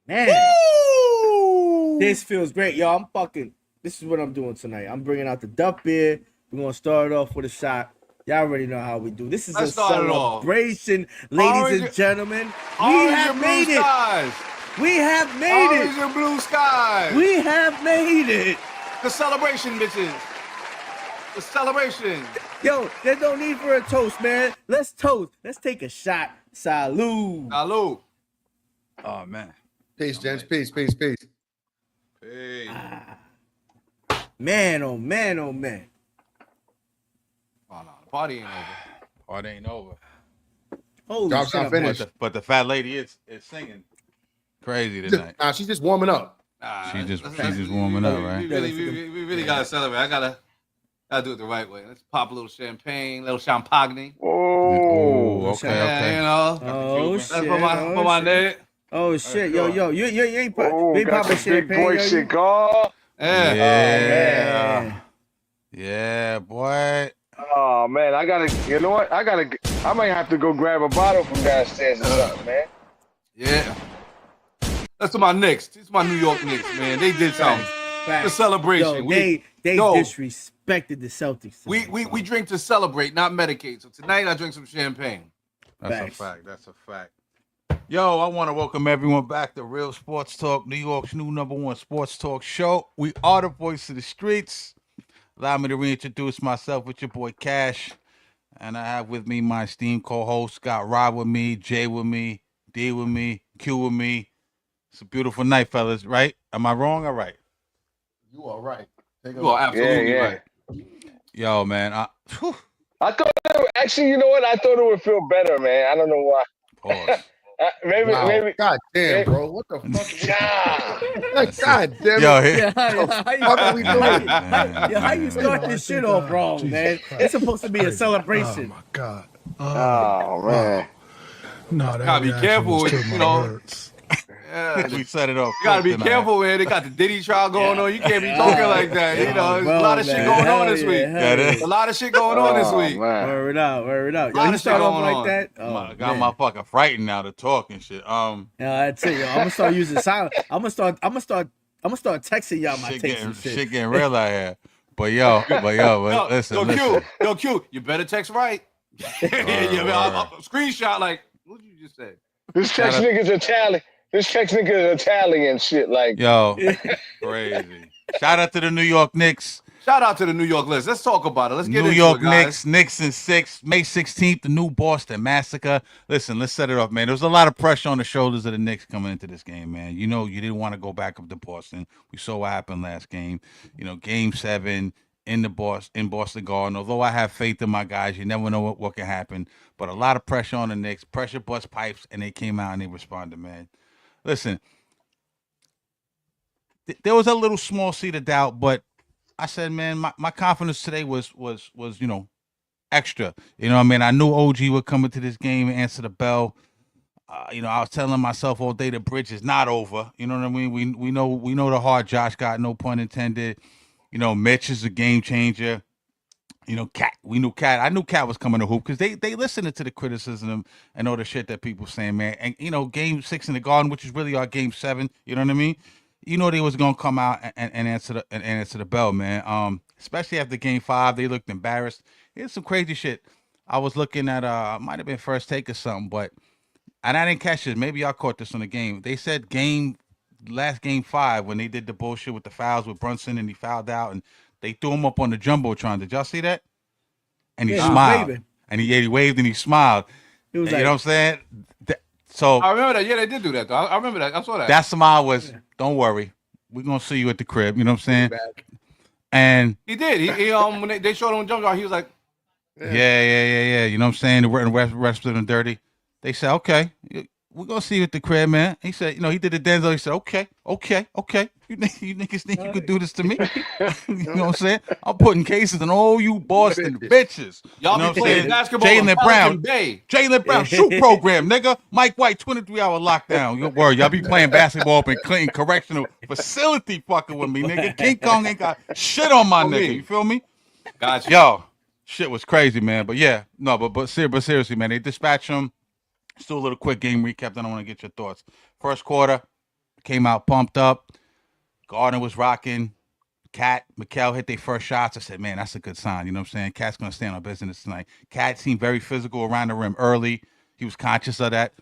Man, Woo! this feels great, yo. This is what I'm doing tonight. I'm bringing out the Duff beer. We're gonna start it off with a shot. Y'all already know how we do. This is a Let's start it off. celebration, ladies and gentlemen. We Orange have and blue made it. skies. We have made Orange it. and blue skies. We have made it. The celebration, bitches. The celebration. Yo, there's no need for a toast, man. Let's toast. Let's take a shot. Salud. Salud. Oh man. Peace, gents. Peace, peace, peace. Hey. Man, oh man, oh man. Oh no, the party ain't over. Party ain't over. Holy Job's shit, not I'm finished. But the fat lady is singing crazy tonight. Nah, she's just warming up. She's just we- warming up, right? We really gotta celebrate. I gotta do it the right way. Let's pop a little champagne, little champagne. Oh, okay, Yeah, okay. you know. Oh That's shit. for my shit. nigga. Oh shit, go. yo, you ain't Oh, got popping the big champagne, boy yo. cigar. Yeah. Man. Yeah, boy. Oh man, you know what? I might have to go grab a bottle from downstairs or something, man. Yeah. That's to my Knicks. It's my New York Knicks, man. They did something. Facts. The celebration. Yo, We- they yo. disrespected the Celtics. We drink to celebrate, not medicate. So tonight I drink some champagne. That's Facts. a fact. That's a fact. Yo, I want to welcome everyone back to Real Sports Talk, New York's new #1 sports talk show. We are the voice of the streets. Allow me to reintroduce myself with your boy Cash. And I have with me my esteemed co-host, got Rob with me, Jay with me, D with me, Q with me. It's a beautiful night, fellas, right? Am I wrong or right? You are right. You are absolutely Yeah. right. Yo, man. I thought actually, you know what? I thought it would feel better, man. I don't know why. Pause. Maybe. God damn, bro. What the fuck? God. God damn it. Yo, Yeah, What are we doing? how you start this shit off wrong, man? It's supposed to be a celebration. Oh my god. Oh man. No, that Gotta be reaction careful, was to you my know. words. Yeah. we set it off. You gotta be quick tonight. careful, man. They got the Diddy trial going on. You can't be talking like that. You know, there's a lot of shit man. going on Hell this yeah, week. hell Got yeah. it. A lot of shit going on this week. Man. Word out. Yo, Lot you of shit start off going like on. that? Got man. my fucking frightened now to talk and shit. Yeah, that's it, yo. I'm gonna start using silence. I'm gonna start texting y'all my takes and shit. shit getting real out here. But listen. Yo, Q, you better text right. Screenshot like, what did you just say? This text nigga's Italian. This text nigga's Italian shit. Like, Yo, crazy. Shout out to the New York Knicks. Shout out to the New York Knicks. Let's talk about it. Let's get New into York it, guys. Knicks in 6, May 16th, the new Boston Massacre. Listen, let's set it off, man. There was a lot of pressure on the shoulders of the Knicks coming into this game, man. You know, you didn't want to go back up to Boston. We saw what happened last game. You know, Game 7 in Boston Garden. Although I have faith in my guys, you never know what can happen. But a lot of pressure on the Knicks, pressure bust pipes, and they came out and they responded, man. Listen, there was a little small seed of doubt, but I said, man, my confidence today was you know, extra. You know what I mean? I knew OG would come into this game and answer the bell. You know, I was telling myself all day the bridge is not over. You know what I mean? We know the hard Josh got, no pun intended. You know, Mitch is a game changer. You know, Cat. We knew Cat. I knew Cat was coming to hoop because they listened to the criticism and all the shit that people saying, man. And you know, Game 6 in the Garden, which is really our Game 7. You know what I mean? You know they was gonna come out and answer the bell, man. Especially after Game 5, they looked embarrassed. Here's some crazy shit. I was looking at might have been First Take or something, but and I didn't catch this. Maybe y'all caught this on the game. They said last Game 5 when they did the bullshit with the fouls with Brunson and he fouled out and they threw him up on the jumbotron. Did y'all see that? And he smiled. Waving. And he waved and he smiled. He was You like, know what I'm saying? So I remember that. Yeah, they did do that, though. I remember that. I saw that. that smile was, don't worry. We're going to see you at the crib. You know what I'm saying? And He did. He when they showed him jump out, he was like, yeah. You know what I'm saying? The rest of them dirty. They said, okay, we're going to see you at the crib, man. He said, you know, he did the Denzel. He said, okay. You niggas think you could do this to me? You know what I'm saying? I'm putting cases on all you Boston bitches. y'all You know be what I'm playing saying? basketball Jaylen with Brown. Pelican Bay. Jaylen Brown shoot program, nigga. Mike White, 23-hour lockdown. Your word, y'all be playing basketball up in Clinton Correctional Facility fucking with me, nigga. King Kong ain't got shit on my nigga. You feel me? Gotcha. Yo, shit was crazy, man. But yeah, no, but seriously, man, they dispatched him. Still a little quick game recap. Then I want to get your thoughts. First quarter, came out pumped up. Gardner was rocking. Cat, Mikal hit their first shots. I said, man, that's a good sign. You know what I'm saying? Cat's going to stand on business tonight. Cat seemed very physical around the rim early. He was conscious of that.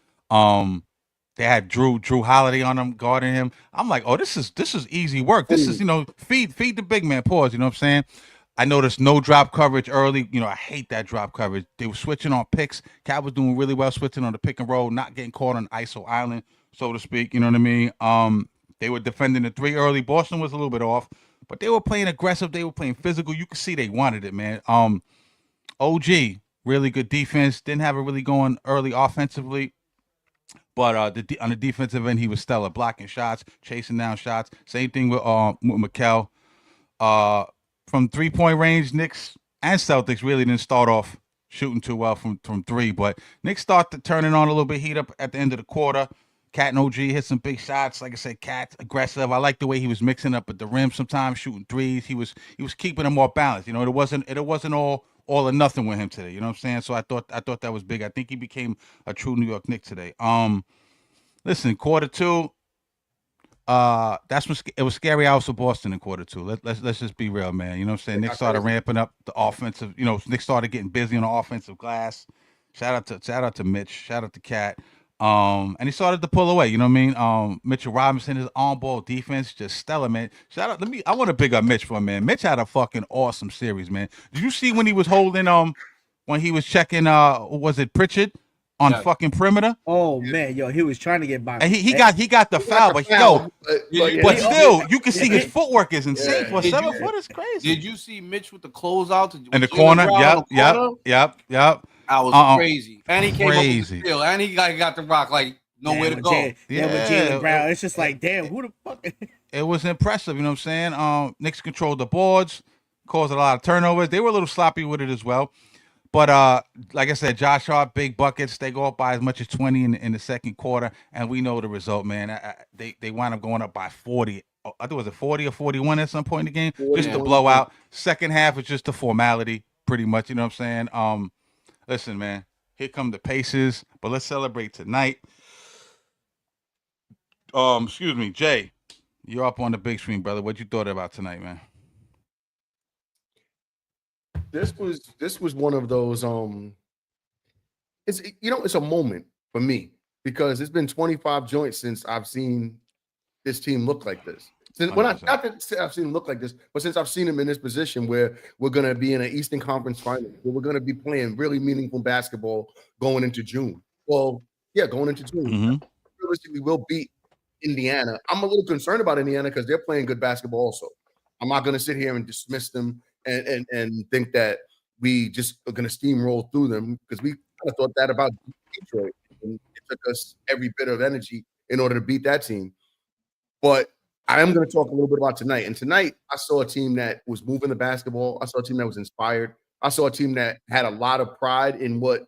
They had Drew Holiday on him, guarding him. I'm like, oh, this is easy work. This is, feed the big man. Pause. You know what I'm saying? I noticed no drop coverage early. I hate that drop coverage. They were switching on picks. Cat was doing really well switching on the pick and roll, not getting caught on ISO island, so to speak. You know what I mean? They were defending the 3 early. Boston was a little bit off, but they were playing aggressive. They were playing physical. You could see they wanted it, man. OG, really good defense. Didn't have it really going early offensively. But on the defensive end, he was stellar, blocking shots, chasing down shots. Same thing with Mikal. From 3-point range, Knicks and Celtics really didn't start off shooting too well from 3. But Knicks started turning on a little bit heat up at the end of the quarter. Cat and OG hit some big shots. Like I said, Cat aggressive. I like the way he was mixing up at the rim sometimes, shooting threes. He was keeping them more balanced. It wasn't all or nothing with him today. You know what I'm saying? So I thought that was big. I think he became a true New York Knick today. Listen, quarter 2. That's when it was scary hours for Boston in quarter 2. Let's just be real, man. You know what I'm saying? Nick started ramping up the offensive. Nick started getting busy on the offensive glass. Shout out to Mitch. Shout out to Cat. And he started to pull away. You know what I mean? Mitchell Robinson, his on-ball defense, just stellar, man. Shout out. I want to big up Mitch for a man. Mitch had a fucking awesome series, man. Did you see when he was holding when he was checking was it Pritchard on fucking perimeter? Oh man, he was trying to get by. And he got the foul, but still, you can see his footwork is insane for 7 foot. It's crazy. Did you see Mitch with the closeout in the corner? Yep. I was crazy, and he came up with the steal, and he got the rock like nowhere to go. With Jaylen Brown, it's just like, damn, who the fuck? It was impressive. You know what I'm saying? Knicks controlled the boards, caused a lot of turnovers. They were a little sloppy with it as well. But like I said, Josh Hart, big buckets. They go up by as much as 20 in the second quarter, and we know the result, man. They wind up going up by 40. I think it was 40 or 41 at some point in the game. Just a blowout. Second half is just a formality, pretty much. You know what I'm saying? Listen, man. Here come the Pacers, but let's celebrate tonight. Excuse me, Jay. You're up on the big screen, brother. What you thought about tonight, man? This was one of those it's a moment for me because it's been 25 joints since I've seen this team look like this. Not that I've seen him look like this, but since I've seen him in this position where we're going to be in an Eastern Conference Final, where we're going to be playing really meaningful basketball going into June. Well, yeah, going into June. Mm-hmm. Realistically, we'll beat Indiana. I'm a little concerned about Indiana because they're playing good basketball also. I'm not going to sit here and dismiss them and think that we just are going to steamroll through them because we kind of thought that about Detroit. And it took us every bit of energy in order to beat that team. But I am going to talk a little bit about tonight. And tonight, I saw a team that was moving the basketball. I saw a team that was inspired. I saw a team that had a lot of pride in what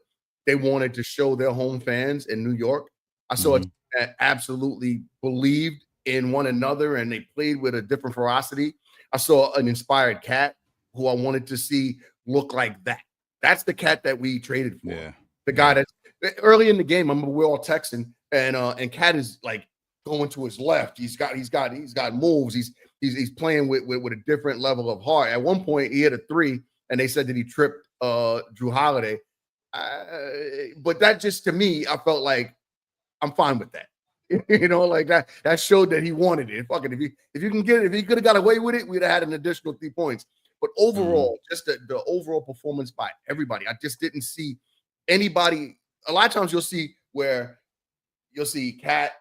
they wanted to show their home fans in New York. I saw a team that absolutely believed in one another, and they played with a different ferocity. I saw an inspired Cat who I wanted to see look like that. That's the Cat that we traded for. Yeah. The guy that's early in the game, I remember we were all texting, and Cat is like going to his left. He's got moves. He's playing with a different level of heart. At one point, he hit a 3, and they said that he tripped Drew Holiday. But that just, to me, I felt like I'm fine with that. Like that showed that he wanted it. Fucking if you can get it, if he could have got away with it, we'd have had an additional 3 points. But overall, just the overall performance by everybody, I just didn't see anybody. A lot of times you'll see Cat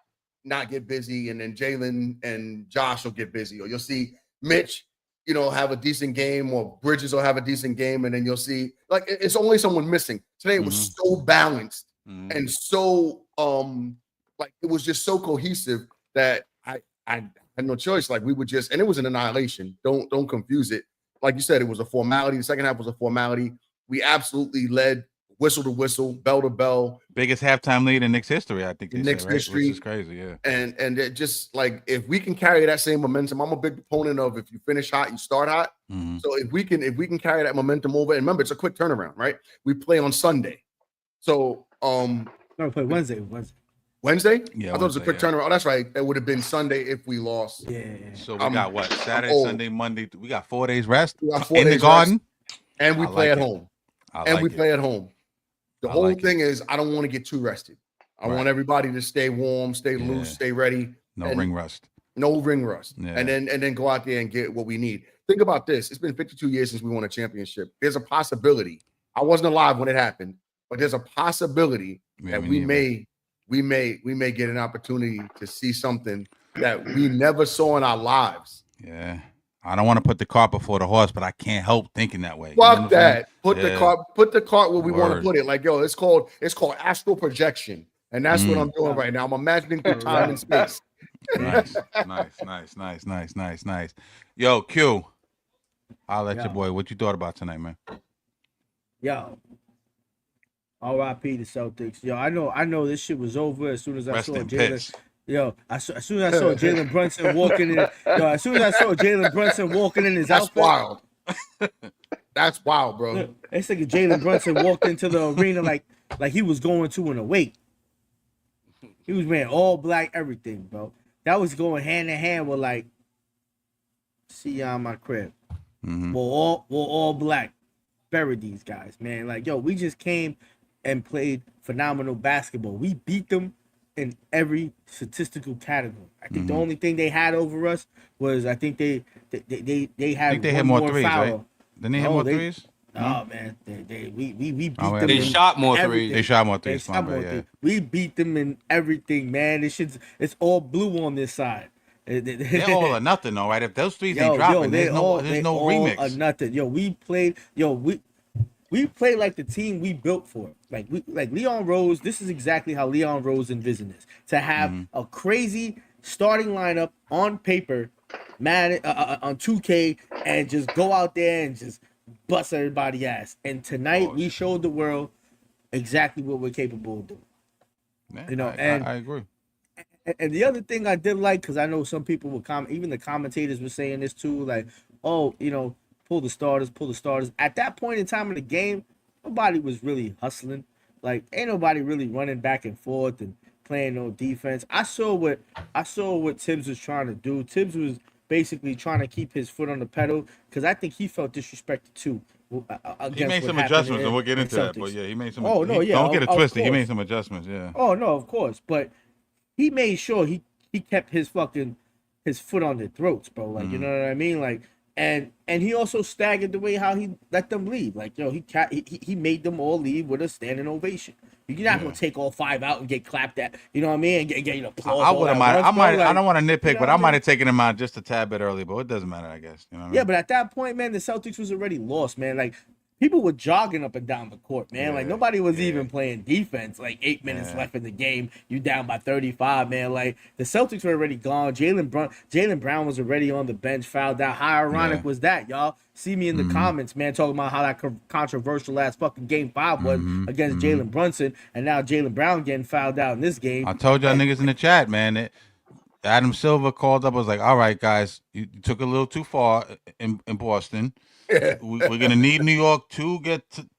not get busy, and then Jaylen and Josh will get busy, or you'll see Mitch, have a decent game, or Bridges will have a decent game, and then you'll see like it's only someone missing. Today it was so balanced and so like it was just so cohesive that I had no choice. Like we would just, and it was an annihilation. Don't confuse it. Like you said, it was a formality. The second half was a formality. We absolutely led whistle to whistle, bell to bell. Biggest halftime lead in Knicks history, I think. Knicks history. Which is crazy, yeah. And it just like if we can carry that same momentum, I'm a big proponent of if you finish hot, you start hot. Mm-hmm. So if we can carry that momentum over, and remember, it's a quick turnaround, right? We play on Sunday. So no, we play Wednesday. Wednesday? Yeah, I thought it was a quick Wednesday, turnaround. Oh, that's right. It would have been Sunday if we lost. Yeah. So we got what? Saturday, old. Sunday, Monday. We got 4 days rest We got 4 in the days garden. And we I play like at it. home. I And like we it. play at home. The I whole like thing is I don't want to get too rested. I Right. want everybody to stay warm, stay Yeah. loose, stay ready. No and ring rust. No ring rust. Yeah. And then go out there and get what we need. Think about this. It's been 52 years since we won a championship. There's a possibility. I wasn't alive when it happened, but there's a possibility that we may get an opportunity to see something that we never saw in our lives. Yeah. I don't want to put the cart before the horse, but I can't help thinking that way. Fuck that. Put Yeah. the cart where we want to Word. put it. Like, yo, it's called astral projection. And that's what I'm doing right now. I'm imagining through time and space. Nice. Yo, Q. I'll let Yo. your boy. What you thought about tonight, man? Yo. R.I.P. the Celtics. Yo, I know this shit was over as soon as I Rest saw in Jalen. piss. Yo, as soon as I saw Jalen Brunson walking in, as soon as I saw Jalen Brunson walking in his That's outfit, wild. That's wild, bro. it's like Jalen Brunson walked into the arena like he was going to an awake. He was wearing all black everything, bro. That was going hand in hand with like, see y'all in my crib. Mm-hmm. We're all black. Buried these guys, man. Like, yo, we just came and played phenomenal basketball. We beat them in every statistical category. I think the only thing they had over us was I think they had I think they one had more threes, foul. right? Didn't they have more threes? Oh man, we beat Oh, yeah. them. They in shot more everything. threes. They shot more They threes. shot my more bad, threes. We beat them in everything, man. It's all blue on this side. They're all or nothing, though, right? If those threes ain't Yo, dropping, they there's no all remix. or nothing. Yo, we played like the team we built for. Like Leon Rose. This is exactly how Leon Rose envisioned this: to have a crazy starting lineup on paper, on 2K, and just go out there and just bust everybody ass. And tonight we showed the world exactly what we're capable of doing. Yeah, You know, I agree. And the other thing I did like, because I know some people would even the commentators were saying this too, like, oh, pull the starters. At that point in time in the game, nobody was really hustling. Like, ain't nobody really running back and forth and playing no defense. I saw what Tibbs was trying to do. Tibbs was basically trying to keep his foot on the pedal because I think he felt disrespected too. He made some adjustments, and we'll get into that. But yeah, he made some. Don't get it twisted. He made some adjustments. Yeah. Oh no, of course, but he made sure he kept his foot on their throats, bro. Like, you know what I mean? Like, and he also staggered the way how he let them leave. Like, yo, he made them all leave with a standing ovation. You're not gonna take all 5 out and get clapped at. You know what I mean? And get applause. I would have I don't want to nitpick, you know but I what I might mean? have taken him out just a tad bit early. But it doesn't matter, I guess. You know what I mean? Yeah, but at that point, man, the Celtics was already lost, man. Like, people were jogging up and down the court, man. Like, nobody was even playing defense. Like, 8 minutes left in the game. You down by 35, man. Like, the Celtics were already gone. Jaylen Brown was already on the bench, fouled out. How ironic was that, y'all? See me in the comments, man, talking about how that controversial last fucking game 5 was against Jalen Brunson, and now Jaylen Brown getting fouled out in this game. I told y'all niggas in the chat, man. Adam Silver called up. Was like, all right, guys, you took a little too far in Boston. We're gonna need New York to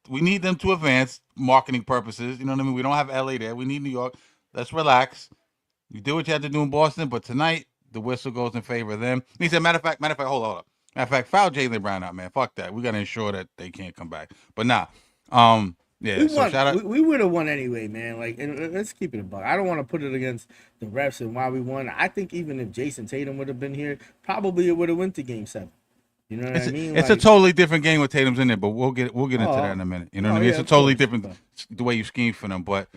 we need them to advance marketing purposes. You know what I mean? We don't have LA there. We need New York. Let's relax. You do what you have to do in Boston, but tonight the whistle goes in favor of them. And he said, matter of fact, hold up. Matter of fact, foul Jaylen Brown out, man. Fuck that. We gotta ensure that they can't come back. But nah. Yeah, so shout out. We would have won anyway, man. Like, and let's keep it a buck. I don't want to put it against the refs and why we won. I think even if Jason Tatum would have been here, probably it would have went to Game 7. You know what I mean? It's a totally different game with Tatum's in there, but we'll get into that in a minute. You know what I mean? It's a totally different the way you scheme for them. But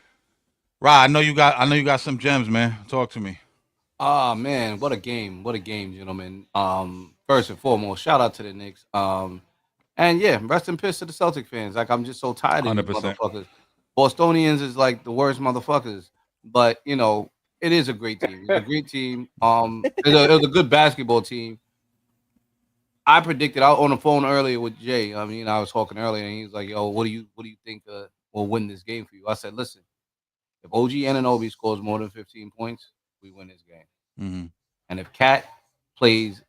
Rod, I know you got some gems, man. Talk to me. Ah, man, what a game, gentlemen. First and foremost, shout out to the Knicks. And yeah, rest in peace to the Celtic fans. Like, I'm just so tired of these 100%. motherfuckers. Bostonians is like the worst motherfuckers, but it is a great team. It's a great team. It was a good basketball team. I predicted out on the phone earlier with Jay. I mean, I was talking earlier, and he was like, "Yo, what do you think will win this game for you?" I said, "Listen, if OG Anunoby scores more than 15 points, we win this game. Mm-hmm. And if Cat plays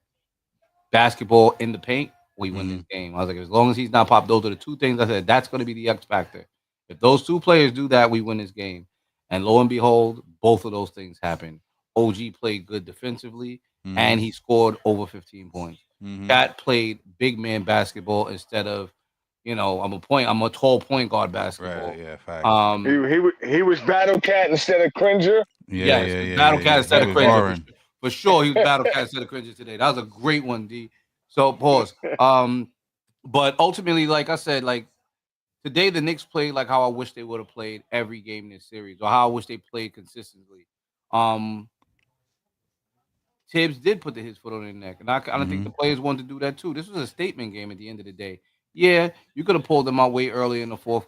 basketball in the paint, we win this game." I was like, as long as he's not popped, those are the two things I said. That's going to be the X factor. If those two players do that, we win this game. And lo and behold, both of those things happened. OG played good defensively, and he scored over 15 points. Cat played big man basketball instead of, I'm a tall point guard basketball. Right, yeah, facts. He was Battle Cat instead of Cringer. Yes, Battle Cat instead of He was Cringer. roaring. For sure, he was Battle Cat instead of Cringer today. That was a great one, D. So pause. But ultimately, like I said, like today the Knicks played like how I wish they would have played every game in this series, or how I wish they played consistently. Tibbs did put his foot on their neck, and I don't think the players wanted to do that too. This was a statement game at the end of the day. Yeah, you could have pulled them out way early in the fourth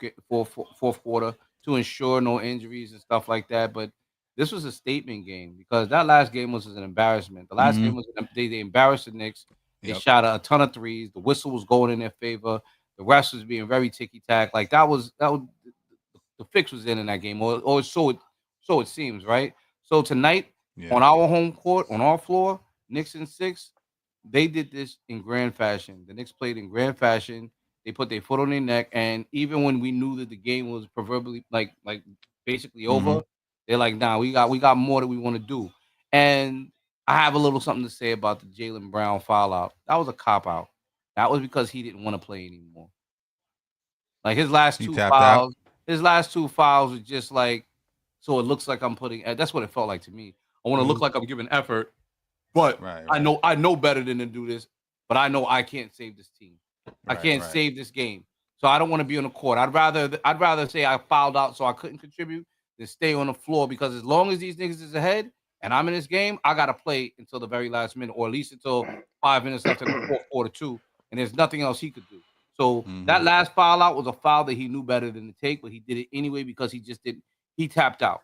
quarter to ensure no injuries and stuff like that, but this was a statement game because that last game was an embarrassment. The last game was they embarrassed the Knicks. They shot a ton of threes. The whistle was going in their favor. The refs was being very ticky tack. Like that was the fix was in that game, or so it seems, right? So tonight on our home court, on our floor, Knicks in 6, they did this in grand fashion. The Knicks played in grand fashion. They put their foot on their neck, and even when we knew that the game was proverbially like basically over, they're like, nah, we got more that we want to do. And I have a little something to say about the Jaylen Brown foul out. That was a cop out. That was because he didn't want to play anymore. Like his last two fouls were just like, so it looks like I'm putting. That's what it felt like to me. I want to look like I'm giving effort, but I know better than to do this. But I know I can't save this team. I can't save this game. So I don't want to be on the court. I'd rather say I fouled out so I couldn't contribute than stay on the floor, because as long as these niggas is ahead and I'm in this game, I gotta play until the very last minute, or at least until 5 minutes left in the fourth quarter too. And there's nothing else he could do. So that last foul out was a foul that he knew better than to take, but he did it anyway because he just didn't. He tapped out.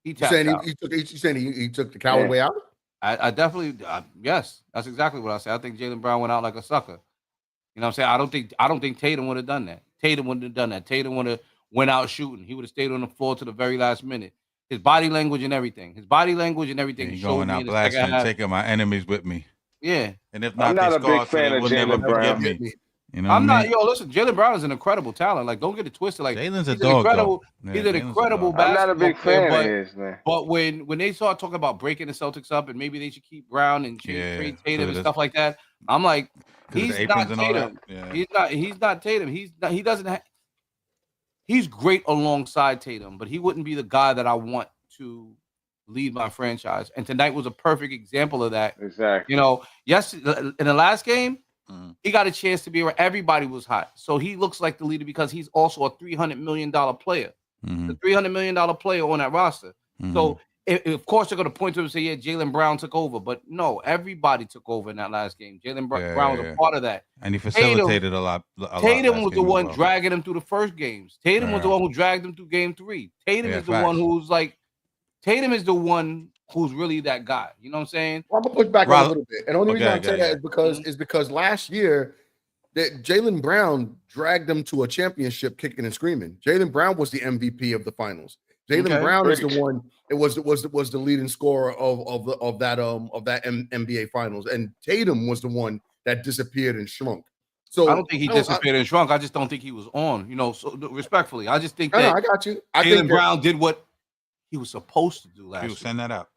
He took the coward way out? I definitely yes, that's exactly what I said. I think Jaylen Brown went out like a sucker. You know what I'm saying? I don't think Tatum would have done that. Tatum wouldn't have done that. Tatum would have went out shooting. He would have stayed on the floor to the very last minute. His body language and everything. He's going out blasting and taking my enemies with me. Yeah. And if not, I'm not a big fan of Jaylen Brown. Me. You know I'm not. Listen, Jaylen Brown is an incredible talent. Like, don't get it twisted. Like, Jaylen's a dog. He's an incredible basketball I'm not a big fan of his, man. But when they start talking about breaking the Celtics up and maybe they should keep Brown and trade Tatum and stuff like that, I'm like, he's not Tatum. He's not Tatum. He doesn't have. He's great alongside Tatum, but he wouldn't be the guy that I want to lead my franchise. And tonight was a perfect example of that. Exactly. Yes, in the last game, he got a chance to be where everybody was hot. So he looks like the leader because he's also a $300 million player. The $300 million player on that roster. So, of course, they're going to point to him and say, yeah, Jaylen Brown took over. But no, everybody took over in that last game. Jaylen Brown was a part of that. And he facilitated a lot. Tatum was the one dragging him through the first games. Tatum was the one who dragged him through game 3. Tatum is the one who's like, Tatum is the one who's really that guy. You know what I'm saying? Well, I'm gonna push back a little bit. And the only reason I'm saying that is because last year that Jaylen Brown dragged them to a championship kicking and screaming. Jaylen Brown was the MVP of the finals. Jaylen Brown is the one. It was the leading scorer of that NBA finals, and Tatum was the one that disappeared and shrunk. So I don't think he disappeared and shrunk. I just don't think he was on. So respectfully, I just think that I got you. Jaylen Brown did what he was supposed to do last year. He was send that up.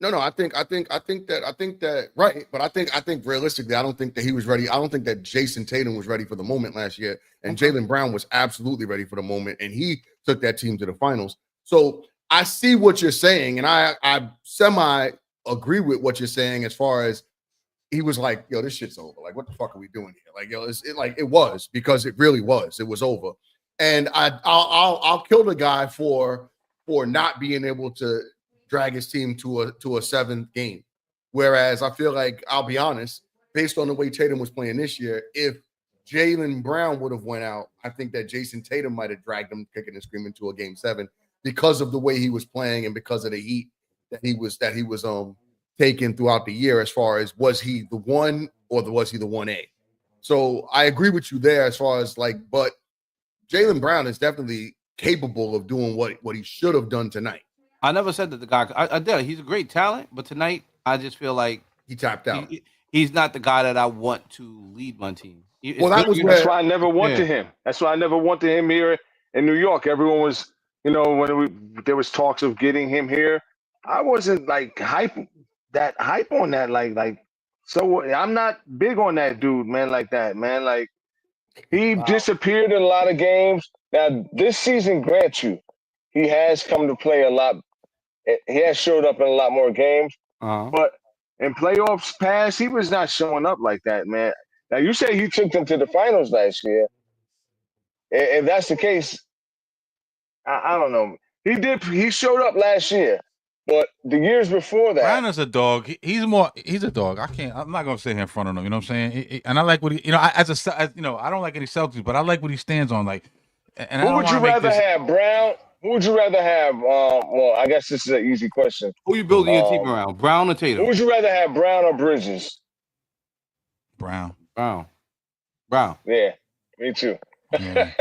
No, I think that right, but I think realistically, I don't think that he was ready. I don't think that Jason Tatum was ready for the moment last year, and Jaylen Brown was absolutely ready for the moment, and he took that team to the finals. So I see what you're saying, and I semi agree with what you're saying as far as he was like, yo, this shit's over. Like, what the fuck are we doing here? Like, yo, it was because it really was. It was over, and I'll kill the guy for not being able to drag his team to a 7th game. Whereas I feel like, I'll be honest, based on the way Tatum was playing this year, if Jaylen Brown would have went out, I think that Jason Tatum might have dragged him kicking and screaming to a game 7 because of the way he was playing and because of the heat that he was taking throughout the year, as far as was he the one or was he the 1A? So I agree with you there as far as like, but Jaylen Brown is definitely capable of doing what he should have done tonight. I never said that the guy. I did. He's a great talent, but tonight I just feel like he tapped out. He's not the guy that I want to lead my team. That's why I never wanted him. That's why I never wanted him here in New York. Everyone was you know, there was talks of getting him here, I wasn't like hype on that. So I'm not big on that dude, man, like that, man. Like he disappeared in a lot of games. Now this season, grant you, he has come to play a lot. He has showed up in a lot more games, but in playoffs past, he was not showing up like that, man. Now you say he took them to the finals last year. If that's the case, I don't know. He did. He showed up last year, but the years before that, Brown is a dog. He's a dog. I'm not gonna sit here in front of him. You know what I'm saying? And I like what he. You know, I don't like any Celtics, but I like what he stands on. Like, and who would you rather have, Brown? Who would you rather have? Well, I guess this is an easy question. Who you building your team around? Brown or Tatum? Who would you rather have, Brown or Bridges? Brown. Yeah, me too. Yeah.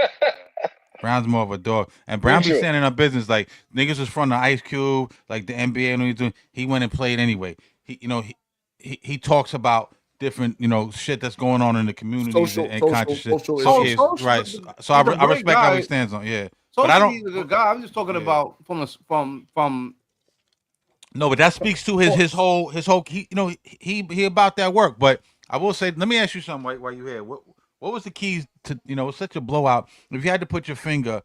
Brown's more of a dog, and Brown be standing on business. Like niggas was from the Ice Cube, like the NBA, and what he's doing. He went and played anyway. He talks about different, shit that's going on in the community and conscious shit. Right. So I respect how he stands on. Yeah. So but I don't. He's a good guy. I'm just talking about from. No, but that speaks to his whole. He about that work. But I will say, let me ask you something while you're here. What was the keys to, it's such a blowout. If you had to put your finger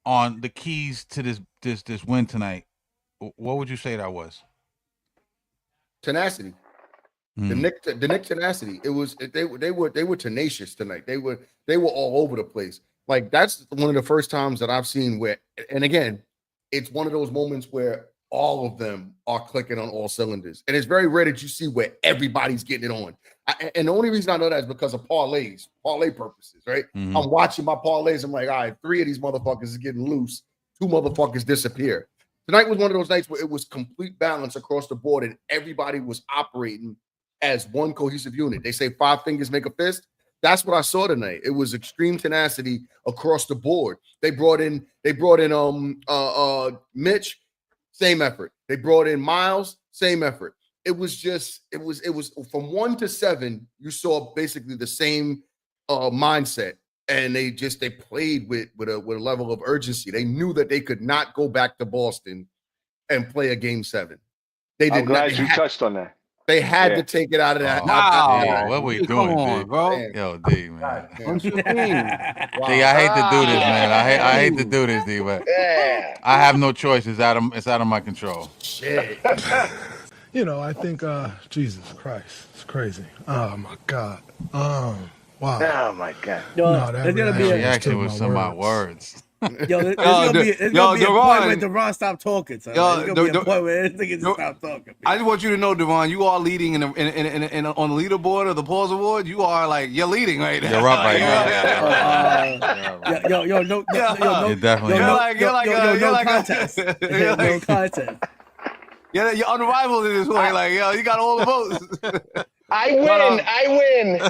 on the keys to this win tonight, what would you say that was? Tenacity. The Knick tenacity. It was they were tenacious tonight. They were all over the place. Like that's one of the first times that I've seen where, and again, it's one of those moments where all of them are clicking on all cylinders. And it's very rare that you see where everybody's getting it on. And the only reason I know that is because of parlay purposes, right? Mm-hmm. I'm watching my parlays. I'm like, all right, 3 of these motherfuckers is getting loose. 2 motherfuckers disappear. Tonight was one of those nights where it was complete balance across the board and everybody was operating as one cohesive unit. They say 5 fingers make a fist. That's what I saw tonight. It was extreme tenacity across the board. They brought in Mitch, same effort. They brought in Miles, same effort. It was from 1 to 7. You saw basically the same mindset, and they played with a level of urgency. They knew that they could not go back to Boston and play a game 7. I'm glad you touched on that. They had to take it out of that. Wow, what we doing, D? Bro? Yo, D, man. What you mean? D, I hate to do this, man. I hate to do this, D, but I have no choice. It's out of my control. Shit. I think, Jesus Christ, it's crazy. Oh my God. Wow. Oh my God. Yo, no, that gonna be reaction with some of my words. Yo, there's gonna be a point where Deron stop talking. So there's gonna be a point where niggas stop talking. I just want you to know, Deron, you are leading in on the leaderboard of the pause award. You are you're leading right now. You're up right now. Yo, no, you're definitely no contest. No contest. Yeah, you're unrivaled in this way. You got all the votes. I win.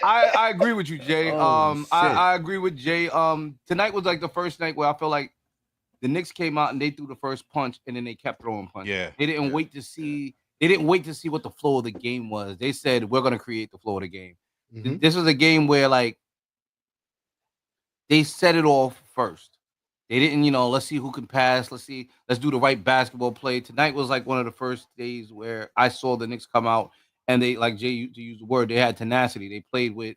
I agree with you, Jay. I agree with Jay. Tonight was the first night where I feel like the Knicks came out and they threw the first punch and then they kept throwing punches. Yeah. They didn't wait to see. They didn't wait to see what the flow of the game was. They said we're gonna create the flow of the game. Mm-hmm. This was a game where they set it off first. They didn't, let's see who can pass. Let's do the right basketball play. Tonight was one of the first days where I saw the Knicks come out and they, like Jay to use the word, they had tenacity. They played with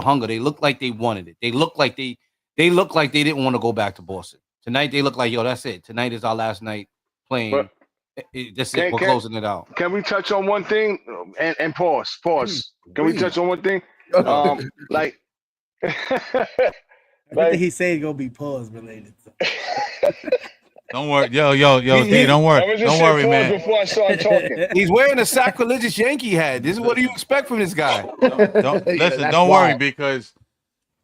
hunger. They looked like they wanted it. They looked like they didn't want to go back to Boston. Tonight they look like, that's it. Tonight is our last night playing. That's it. We're closing it out. Can we touch on one thing and pause? Can we touch on one thing? Everything he said gonna be pause related. Don't worry, yo, D, don't worry, man. Before I start talking, he's wearing a sacrilegious Yankee hat. This is what do you expect from this guy? Don't worry because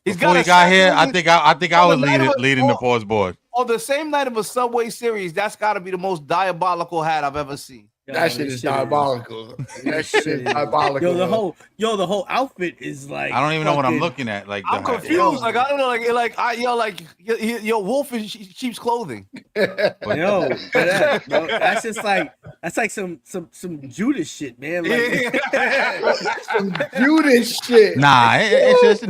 before he got here, I think I was leading the pause board. on the same night of a Subway Series, that's got to be the most diabolical hat I've ever seen. That shit is diabolical. That shit is diabolical. The whole outfit is like. I don't even know what I'm looking at. Like I'm confused. Like I don't know. Like your wolf in sheep's clothing. That's just like some Judas shit, man. Like, some Judas shit. Nah, it's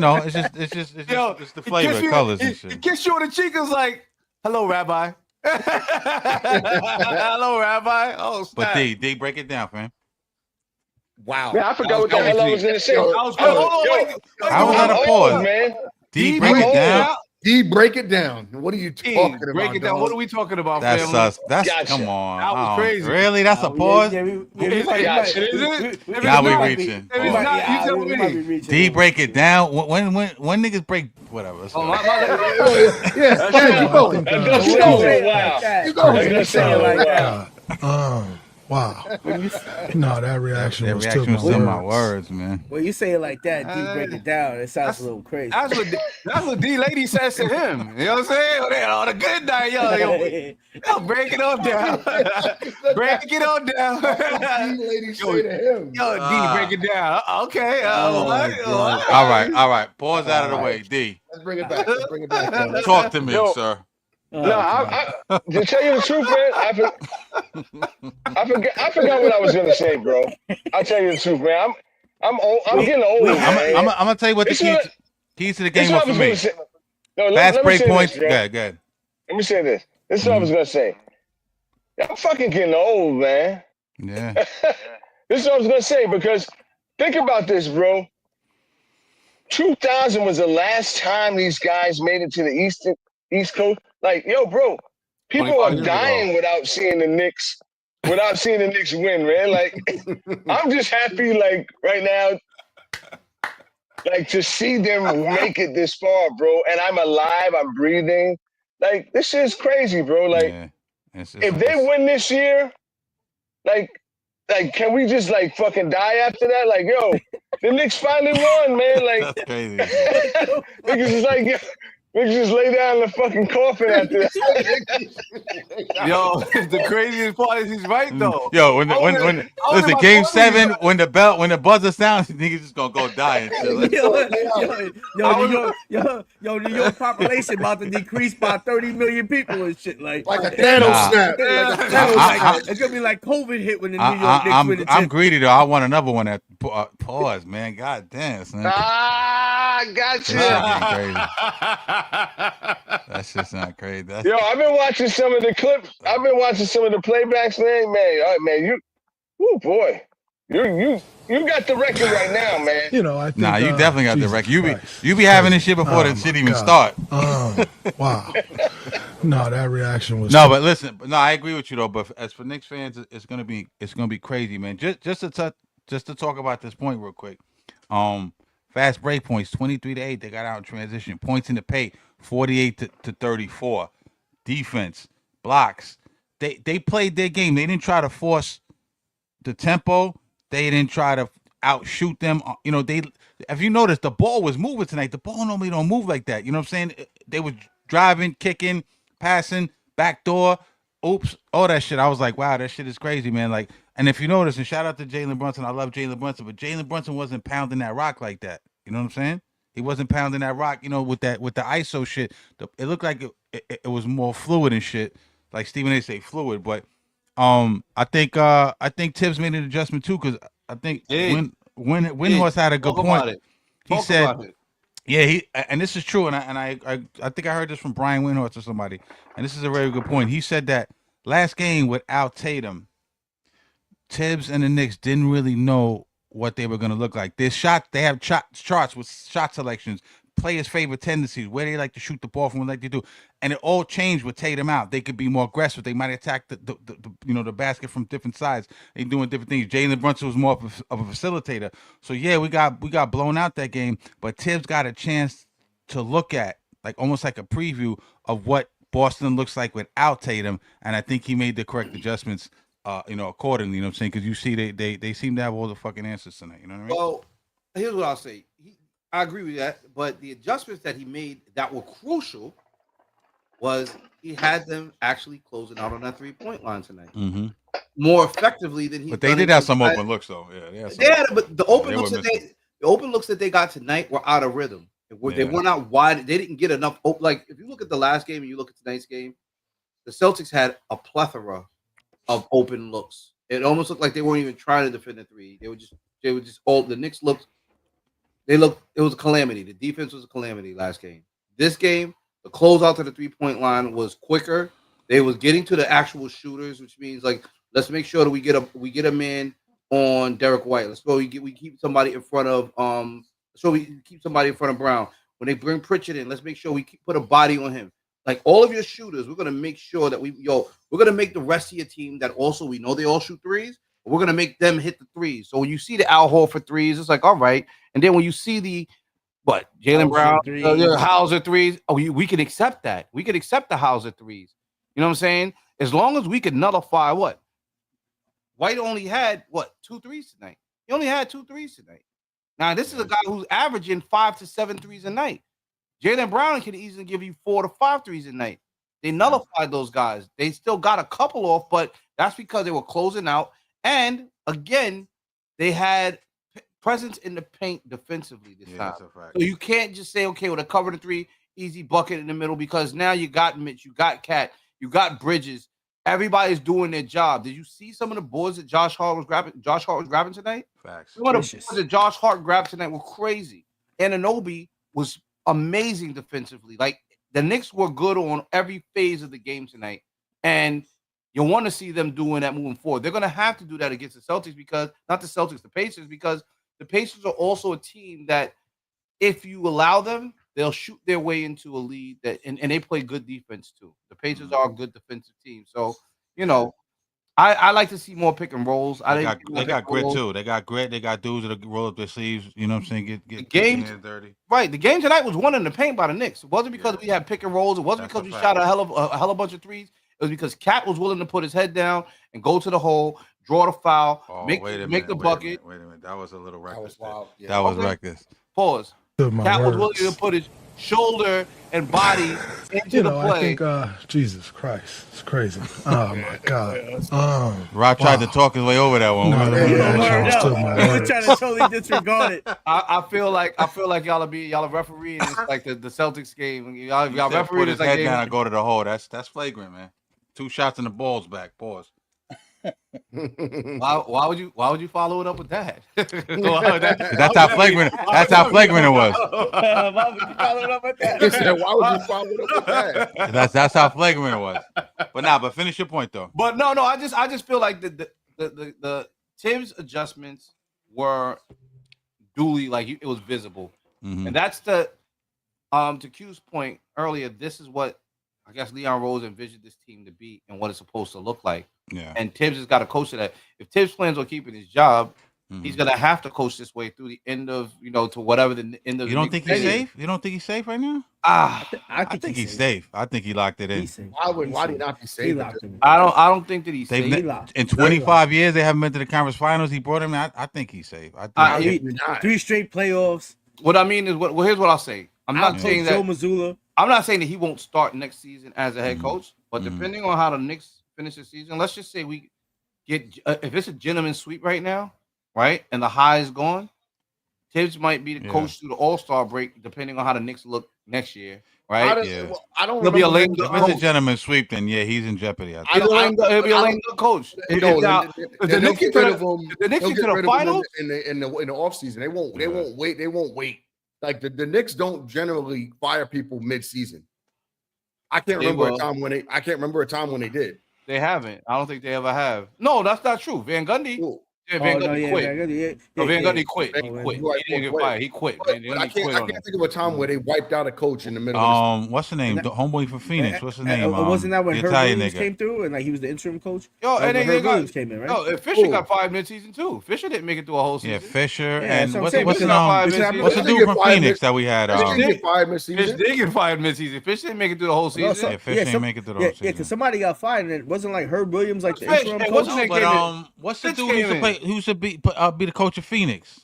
just it's the flavor, colors and shit. He kissed you on the cheek. Is like, hello, Rabbi. Hello, Rabbi. Oh, snap. But D, break it down, fam. Wow. Man, I forgot what the hell I was gonna say. How was that a pause, man? D, break it down. D, break it down. What are you talking about? Break it down. Dog? What are we talking about? That's family? us. That's Gotcha. Come on. That was crazy. Really? That's a pause. Yeah, Now we reaching. If it's not, you tell me. D, break it down. When niggas break whatever. Let's go. Wow. No, that reaction was still my words, man. When you say it like that, D, break it down. It sounds a little crazy. That's what D Lady says to him. You know what I'm saying? On a good night, yo, break it on down. Break it on down. D Lady say to him. Yo, D, break it down. Okay. All right. Pause out of the way, D. Let's bring it back. Talk to me, sir. I to tell you the truth, man, I forgot what I was gonna say, bro. I'll tell you the truth, man. I'm old. I'm getting old. I'm gonna tell you what the keys to the game are for me. Fast break points. Good. Let me say this. This is what I was gonna say. I'm fucking getting old, man. Yeah. This is what I was gonna say because think about this, bro. 2000 was the last time these guys made it to the East Coast. Like, yo, bro, people are dying without seeing the Knicks win, man. Like, I'm just happy, like, right now, like, to see them make it this far, bro. And I'm alive, I'm breathing. Like, this shit's crazy, bro. Like, if they win this year, like, can we just, like, fucking die after that? Like, yo, the Knicks finally won, man. Like, that's crazy. niggas is like, yo, niggas just lay down in the fucking coffin after that. Yo, the craziest part is he's right though. Yo, when listen, game 7, when the buzzer sounds, niggas just gonna go die and shit. New York population about to decrease by 30 million people and shit. Like a Thanos snap. It's gonna be like COVID hit when the New York Knicks win the I'm greedy though. I want another one at pause, man. God damn, son. Gotcha. That's just not crazy. Yo, I've been watching some of the clips. I've been watching some of the playbacks, man. All right, man, you got the record right now, man. You know, I think. You definitely got the record. You be having this shit before the shit even start. Wow. No, that reaction was. No, but listen, I agree with you though. But as for Knicks fans, it's gonna be crazy, man. Just to talk about this point real quick. Fast break points, 23-8. They got out in transition. Points in the paint, 48 to 34. Defense, blocks. They played their game. They didn't try to force the tempo. They didn't try to outshoot them. You know, if you notice, the ball was moving tonight. The ball normally don't move like that. You know what I'm saying? They was driving, kicking, passing, backdoor, oops, all that shit. I was like, wow, that shit is crazy, man. Like, and if you notice, and shout out to Jalen Brunson, I love Jalen Brunson, but Jalen Brunson wasn't pounding that rock like that. You know what I'm saying? He wasn't pounding that rock, you know, with the ISO shit. It looked like it was more fluid and shit. Like Stephen A. say, fluid. But I think Tibbs made an adjustment too, because I think Windhorst had a good point. He said, yeah, and this is true, and I think I heard this from Brian Windhorst or somebody, and this is a very good point. He said that last game without Tatum, Tibbs and the Knicks didn't really know what they were going to look like. They have charts with shot selections, players' favorite tendencies, where they like to shoot the ball from, what they like to do, and it all changed with Tatum out. They could be more aggressive. They might attack the basket from different sides. They doing different things. Jalen Brunson was more of a facilitator. So yeah, we got blown out that game, but Tibbs got a chance to look at, like, almost like a preview of what Boston looks like without Tatum, and I think he made the correct adjustments. Accordingly, you know what I'm saying? Because you see, they seem to have all the fucking answers tonight. You know what I mean? Well, here's what I'll say. I agree with that, but the adjustments that he made that were crucial was he had them actually closing out on that 3-point line tonight Mm-hmm. more effectively than he. But they did have some open looks though. Yeah, they had some. Yeah, but the open they looks were that missing. the open looks that they got tonight were out of rhythm. They Yeah. were not wide. They didn't get enough. Like if you look at the last game and you look at tonight's game, the Celtics had a plethora of open looks. It almost looked like they weren't even trying to defend the three. They were just all the Knicks looked. It was a calamity. The defense was a calamity last game. This game, the closeout to the 3-point line was quicker. They was getting to the actual shooters, which means like let's make sure that we get a man on Derek White. Let's go. We keep somebody in front of we keep somebody in front of Brown. When they bring Pritchard in, let's make sure we put a body on him. Like all of your shooters, we're gonna make sure that we're gonna make the rest of your team that also we know they all shoot threes. But we're gonna make them hit the threes. So when you see the Al Horford threes, it's like all right. And then when you see the Jaylen Brown, Hauser threes, we can accept that. We can accept the Hauser threes. You know what I'm saying? As long as we can nullify what White only had 2 threes tonight. He only had 2 threes tonight. Now this is a guy who's averaging 5 to 7 threes a night. Jaylen Brown can easily give you 4 to 5 threes a night. They nullified those guys. They still got a couple off, but that's because they were closing out. And again, they had presence in the paint defensively this time. So you can't just say, okay, well, to cover the 3, easy bucket in the middle, because now you got Mitch, you got Cat, you got Bridges. Everybody's doing their job. Did you see some of the boards that Josh Hart was grabbing tonight? Facts. Some of the boards that Josh Hart grabbed tonight were crazy. Anunoby was amazing defensively. Like the Knicks were good on every phase of the game tonight, and you want to see them doing that moving forward. They're going to have to do that against the Celtics the Pacers, because the Pacers are also a team that if you allow them, they'll shoot their way into a lead and they play good defense too. The Pacers are a good defensive team. So, I like to see more pick and rolls. They got grit too. They got grit. They got dudes that roll up their sleeves. You know what I'm saying? Get their hands dirty. Right. The game tonight was won in the paint by the Knicks. It wasn't because we had pick and rolls. It wasn't because we shot a hell of a bunch of threes. It was because Cat was willing to put his head down and go to the hole, draw the foul, make the bucket. Wait a minute. That was a little reckless. That was wild. Yeah. That was reckless. Pause. Cat was willing to put his shoulder and body into the play. I think, Jesus Christ, it's crazy. Oh my God. Rob tried to talk his way over that one. We're trying to totally disregard it. I feel like y'all are refereeing this like the Celtics game. Y'all refereeing put his head down and go to the hole. That's flagrant, man. 2 shots in the balls back. Pause. Why would you follow it up with that? That's how flagrant it was. Why would you follow it up with that? Why would you follow it up with that? That's how flagrant it was. But finish your point though. But no, I just feel like the Tibbs adjustments were duly it was visible. Mm-hmm. And that's to Q's point earlier. This is what I guess Leon Rose envisioned this team to be and what it's supposed to look like. Yeah. And Tibbs has got to coach to that. If Tibbs plans on keeping his job, he's gonna have to coach this way through the end of to whatever the end of. You don't think he's safe? You don't think he's safe right now? I think he's safe. I think he locked it in. Why did he not be safe? I don't think that he's safe. In 25 years, they haven't been to the conference finals. He brought him in. I think he's safe. 3 straight playoffs. What I mean is, here's what I'll say. I'm not saying that Joe Mazzulla. I'm not saying that he won't start next season as a head coach, but depending on how the Knicks finish the season, let's just say we get if it's a gentleman's sweep right now, right, and the high is gone, Tibbs might be the coach through the All-Star break, depending on how the Knicks look next year, right? I don't. He'll be a lame. If it's a gentleman's sweep, then he's in jeopardy. He'll be a lame coach. If the Knicks get rid of him, the Knicks get to the finals in the offseason, they won't wait. Like the Knicks don't generally fire people mid-season. I can't remember a time when they did. They haven't. I don't think they ever have. No, that's not true. Van Gundy. Cool. Yeah, Van Gundy quit. Van Gundy quit. He quit. He didn't get fired. He quit. I can't think of a time where they wiped out a coach in the middle of the what's the name? The homeboy for Phoenix. What's his name? Wasn't that when Herb Williams came through and he was the interim coach? And then Herb Williams came in, right? No, Fisher got fired mid-season too. Fisher didn't make it through a whole season. Yeah, Fisher and what's the dude from Phoenix that we had? Fisher didn't get fired mid-season. Fisher did get fired mid-season. Fisher didn't make it through the whole season. Yeah, Fisher didn't make it through the whole season. Yeah, because somebody got fired and it wasn't like Herb Williams like the interim coach. But what's the dude who used to be the coach of Phoenix?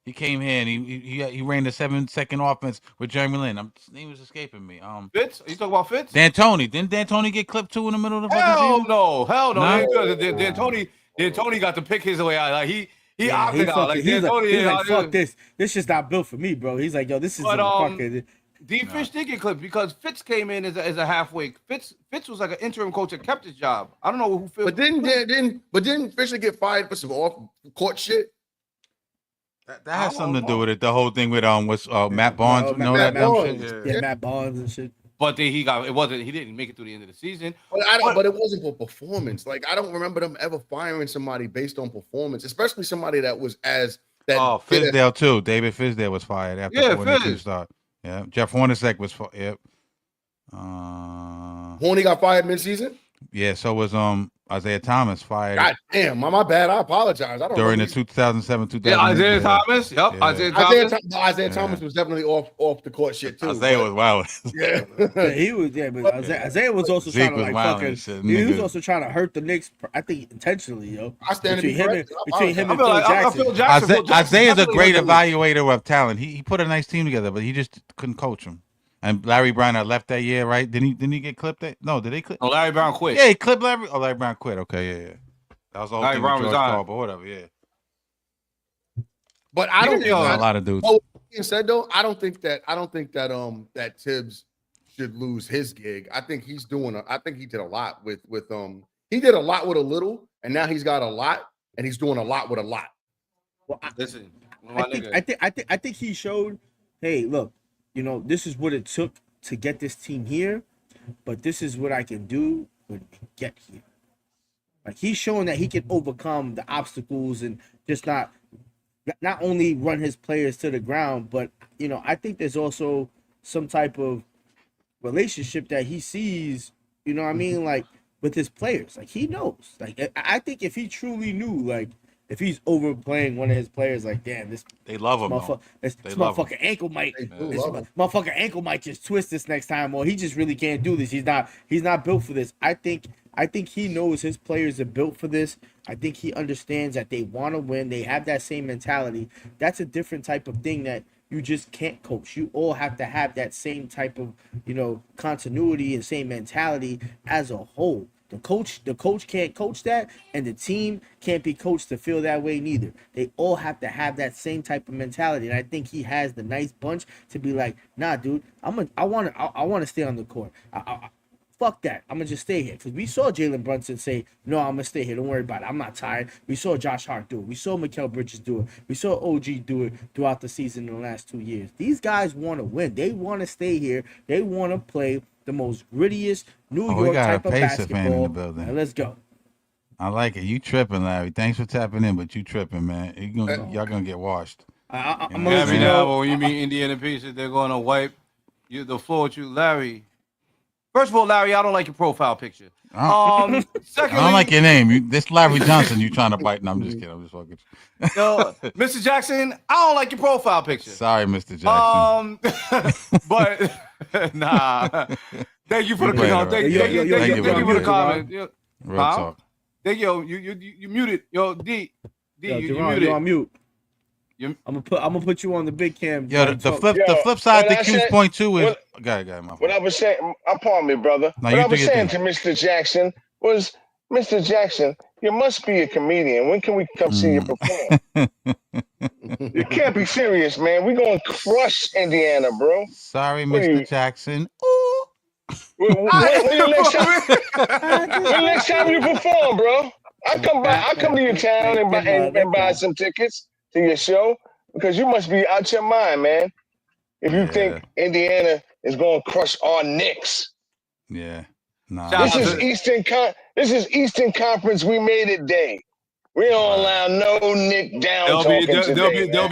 He came here and he ran the 7-second offense with Jeremy Lin. His name was escaping me. Fitz? Are you talking about Fitz? D'Antoni. Didn't D'Antoni get clipped too in the middle of the fucking Hell season? no. Nah? They ain't good. D'Antoni got to pick his way out. Like he Yeah, opted out. Like he's D'Antoni. like, fuck this. This just not built for me, bro. He's like, yo, this is fucking. Fish did get clipped because Fitz came in as a halfway. Fitz was like an interim coach that kept his job. I don't know who Fitz. But didn't Fisher get fired for some off court shit? That has something to do with it. The whole thing with Matt Barnes, Matt Barnes. Yeah, Matt Barnes and shit. But then he didn't make it through the end of the season. But it wasn't for performance. Like I don't remember them ever firing somebody based on performance, especially somebody that was as that. Oh, Fizdale too. David Fizdale was fired after 42 Fizz. start. Yeah, Jeff Hornacek was fired. Yep. Horny got fired mid-season. Yeah, so was Isaiah Thomas fired. God damn, my bad. I apologize. I don't during the remember 2007-2008. Yeah, Isaiah Thomas. Yep, Yeah. Isaiah Thomas was definitely off the court shit too. Isaiah was wild. Yeah, he was. Yeah, but Isaiah was also Zeke trying to was like wild fucking. and shit, He was nigga. also trying to hurt the Knicks. I think intentionally, yo. I stand to be Between him corrected. and I Phil Jackson. Phil Jackson. Isaiah's a great definitely- evaluator of talent. He put a nice team together, but he just couldn't coach him. And Larry Brown had left that year, right? Didn't he get clipped? No, did they clip? Oh, Larry Brown quit. Yeah, he clipped Larry. Oh, Larry Brown quit. Okay, yeah. That was the whole Larry thing Brown with George resigned. Paul, but whatever, yeah. But I don't. A lot of dudes. Well, being said though, I don't think that Tibbs should lose his gig. I think he's doing. I think he did a lot with. He did a lot with a little, and now he's got a lot, and he's doing a lot with a lot. Well, Listen, I think he showed. Hey, look, this is what it took to get this team here, but this is what I can do when we get here. Like he's showing that he can overcome the obstacles and just not only run his players to the ground, but I think there's also some type of relationship that he sees, what I mean, like with his players. Like he knows. Like I think if he truly knew, like if he's overplaying one of his players, like damn, They love him. this love motherfucking ankle might They love him. motherfucking ankle might just twist this next time, or he just really can't do this. He's not built for this. I think he knows his players are built for this. I think he understands that they want to win. They have that same mentality. That's a different type of thing that you just can't coach. You all have to have that same type of, continuity and same mentality as a whole. The coach can't coach that, and the team can't be coached to feel that way neither. They all have to have that same type of mentality, and I think he has the nice bunch to be like, nah, dude, I want to stay on the court. Fuck that. I'm going to just stay here. Because we saw Jalen Brunson say, no, I'm going to stay here. Don't worry about it. I'm not tired. We saw Josh Hart do it. We saw Mikal Bridges do it. We saw OG do it throughout the season in the last 2 years. These guys want to win. They want to stay here. They want to play the most grittiest New York type of Pacer fan in basketball. the building. And let's go. I like it. You tripping, Larry. Thanks for tapping in, but you tripping, man. Y'all going to get washed. I'm Yeah, going to let you man. know. when you meet Indiana Pacers, they're going to wipe the floor with you, Larry. First of all, Larry, I don't like your profile picture. Secondly, I don't like your name. This Larry Johnson you trying to bite. No, I'm just kidding. I'm just fucking. Mr. Jackson, I don't like your profile picture. Sorry, Mr. Jackson. But nah. Thank you for the You played comment. it Thank right. you for the Jerron. comment. Real Huh? talk. You muted. Yo, D, Yo, you Jerron, muted. you're on mute. You- I'm gonna put you on the big cam. Yo, Jerron. the Talk. flip side what to I Q's said- point two is. what- Go ahead, my What I fault. was saying, pardon me, brother. No, What you I do was your saying thing. to Mr. Jackson was, Mr. Jackson, you must be a comedian. When can we come see you perform? You can't be serious, man. We're going to crush Indiana, bro. Sorry, What are Mr. you- Jackson. Ooh. When the next time you perform, bro, I come to your town and buy some tickets to your show because you must be out your mind, man. If you think Indiana is going to crush our Knicks. Yeah. Nah. Shout This out is to- This is Eastern Conference. We made it day. We don't allow no Nick down talking today. There'll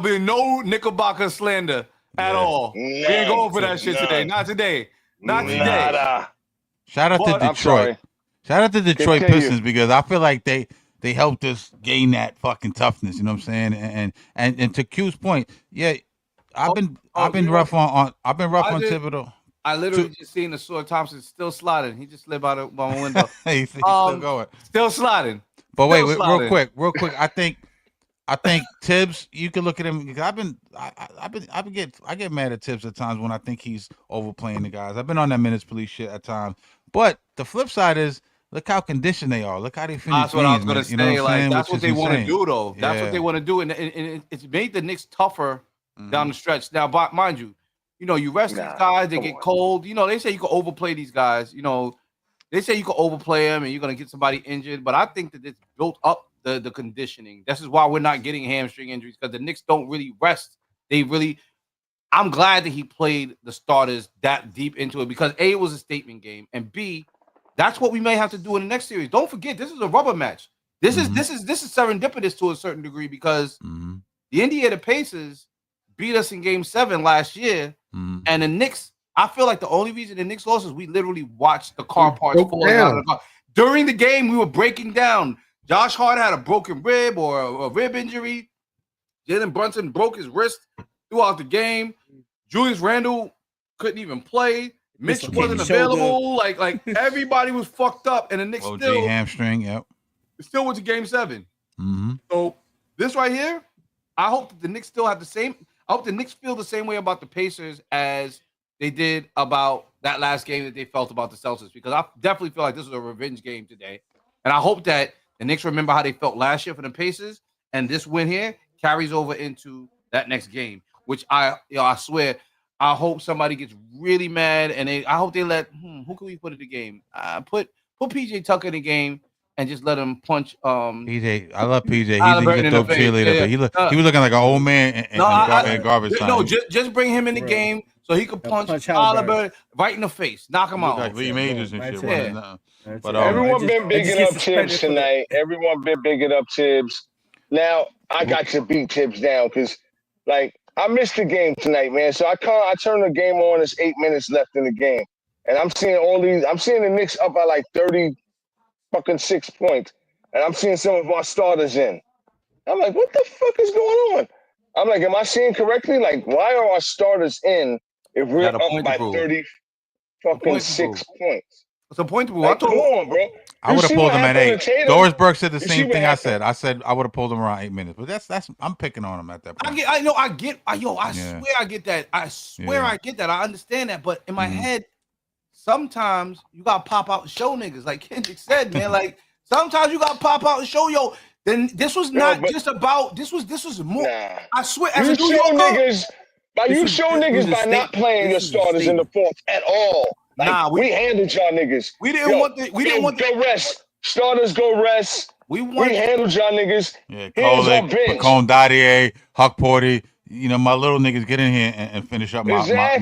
be no Knickerbocker slander at all. We ain't going for that shit today. Not today. Not today. Nada. Shout out to But- I'm Detroit. sorry. Shout out to Detroit Continue. Pistons because I feel like they helped us gain that fucking toughness. You know what I'm saying? And to Q's point, yeah, I've been you rough on did- Thibodeau. I literally just seen the Sword Thompson still sliding. He just slid by my window. He's still Um, going. Still sliding. But wait, still real sliding. quick. I think I think Tibbs, you can look at him. I get mad at Tibbs at times when I think he's overplaying the guys. I've been on that minutes police shit at times. But the flip side is, look how conditioned they are. Look how they finish That's what I was games, gonna man. You know what say. I'm Like saying? that's Which what is they want to insane. do, though. That's what they Yeah. want to do, and it's made the Knicks tougher down the stretch. Now, but mind you, you rest these Nah, guys, they come get on. cold. They say you can overplay these guys. They say you can overplay them, and you're gonna get somebody injured. But I think that it's built up the conditioning. This is why we're not getting hamstring injuries because the Knicks don't really rest. I'm glad that he played the starters that deep into it because A, it was a statement game, and B, that's what we may have to do in the next series. Don't forget, this is a rubber match. This is serendipitous to a certain degree because the Indiana Pacers beat us in Game 7 last year, and the Knicks. I feel like the only reason the Knicks lost is we literally watched the car parts falling out of the car. During the game, we were breaking down. Josh Hart had a broken rib or a rib injury. Jalen Brunson broke his wrist throughout the game. Julius Randle couldn't even play. Mitch wasn't available. Like everybody was fucked up, and the Knicks OG still hamstring. Yep. still went to Game 7. So this right here, I hope that the Knicks still have the same. I hope the Knicks feel the same way about the Pacers as they did about that last game that they felt about the Celtics, because I definitely feel like this was a revenge game today. And I hope that the Knicks remember how they felt last year for the Pacers, and this win here carries over into that next game, which I swear, I hope somebody gets really mad, and I hope they let who can we put in the game? Put PJ Tucker in the game and just let him punch. PJ, I love PJ. He's Halliburton a in the dope face. cheerleader, but he was looking like an old man in garbage time. No, just bring him in the game so he could punch Halliburton right in the face, knock him out. Like Lee Majors and shit. Yeah. But everyone been bigging up Tibbs tonight. Everyone been bigging up Tibbs. Now I got to beat Tibbs down because, like, I missed the game tonight, man. So I turned the game on. There's 8 minutes left in the game, and I'm seeing the Knicks up by like 36 points, and I'm seeing some of our starters in. I'm like, what the fuck is going on? I'm like, am I seeing correctly? Like, why are our starters in if we're up by 36 points? It's a point to prove. Like, come on, bro. I would have pulled him at 8. Doris Burke said the same thing I said. I said I would have pulled him around 8 minutes, but that's I'm picking on him at that point. I swear I get that. I swear I get that. I understand that, but in my head, sometimes you gotta pop out and show niggas, like Kendrick said, man. Like sometimes you gotta pop out and show Then this was not just about this was more. Nah. I swear, as a New Yorker, you show niggas by not playing your starters in the fourth at all. Like, we handled y'all niggas. We didn't want the go rest. Starters go rest. We handled y'all niggas. Yeah, Kolek, Pacone Dadier, Huck Porty. My little niggas get in here and finish up my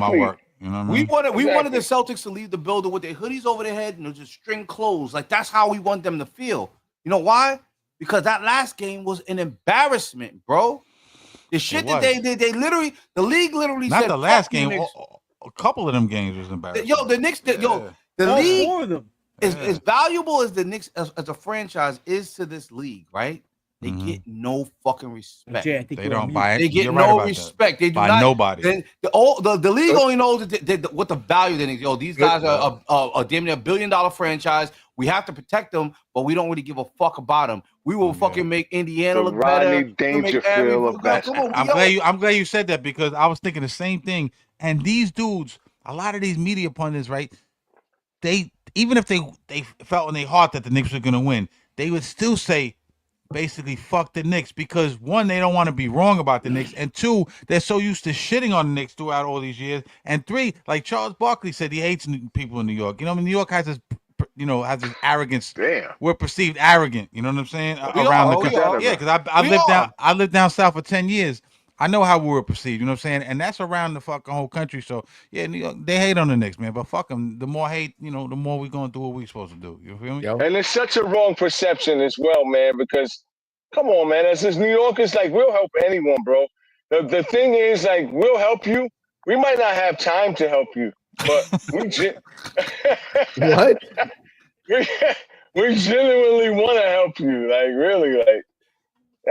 work. You know what I mean? We wanted the Celtics to leave the building with their hoodies over their head and just string clothes. Like that's how we want them to feel. You know why? Because that last game was an embarrassment, bro. The shit that they literally, the league literally not said. Not the last game. A couple of them games was embarrassing. The Knicks. The league is as valuable as the Knicks as a franchise is to this league, right? They get no fucking respect. They don't buy it. They get no respect. They do by not. Nobody. The league only knows what the value they need. These guys are a damn near $1 billion franchise. We have to protect them, but we don't really give a fuck about them. We will fucking make Indiana look better. Dangerfield look better. I'm glad you said that because I was thinking the same thing. And these dudes, a lot of these media pundits, right? They even if they felt in their heart that the Knicks were gonna win, they would still say, basically, fuck the Knicks because one, they don't want to be wrong about the Knicks, and two, they're so used to shitting on the Knicks throughout all these years, and three, like Charles Barkley said, he hates people in New York. New York has this, has this arrogance. Damn. We're perceived arrogant. You know what I'm saying? Around the country. Yeah, because I lived down south for 10 years. I know how we were perceived, you know what I'm saying? And that's around the fucking whole country. So, yeah, New York, they hate on the Knicks, man. But fuck them. The more hate, the more we're going to do what we're supposed to do. You feel me? And it's such a wrong perception as well, man, because, come on, man, as New Yorkers, like, we'll help anyone, bro. The thing is, like, we'll help you. We might not have time to help you, but what? we genuinely want to help you, like, really, like.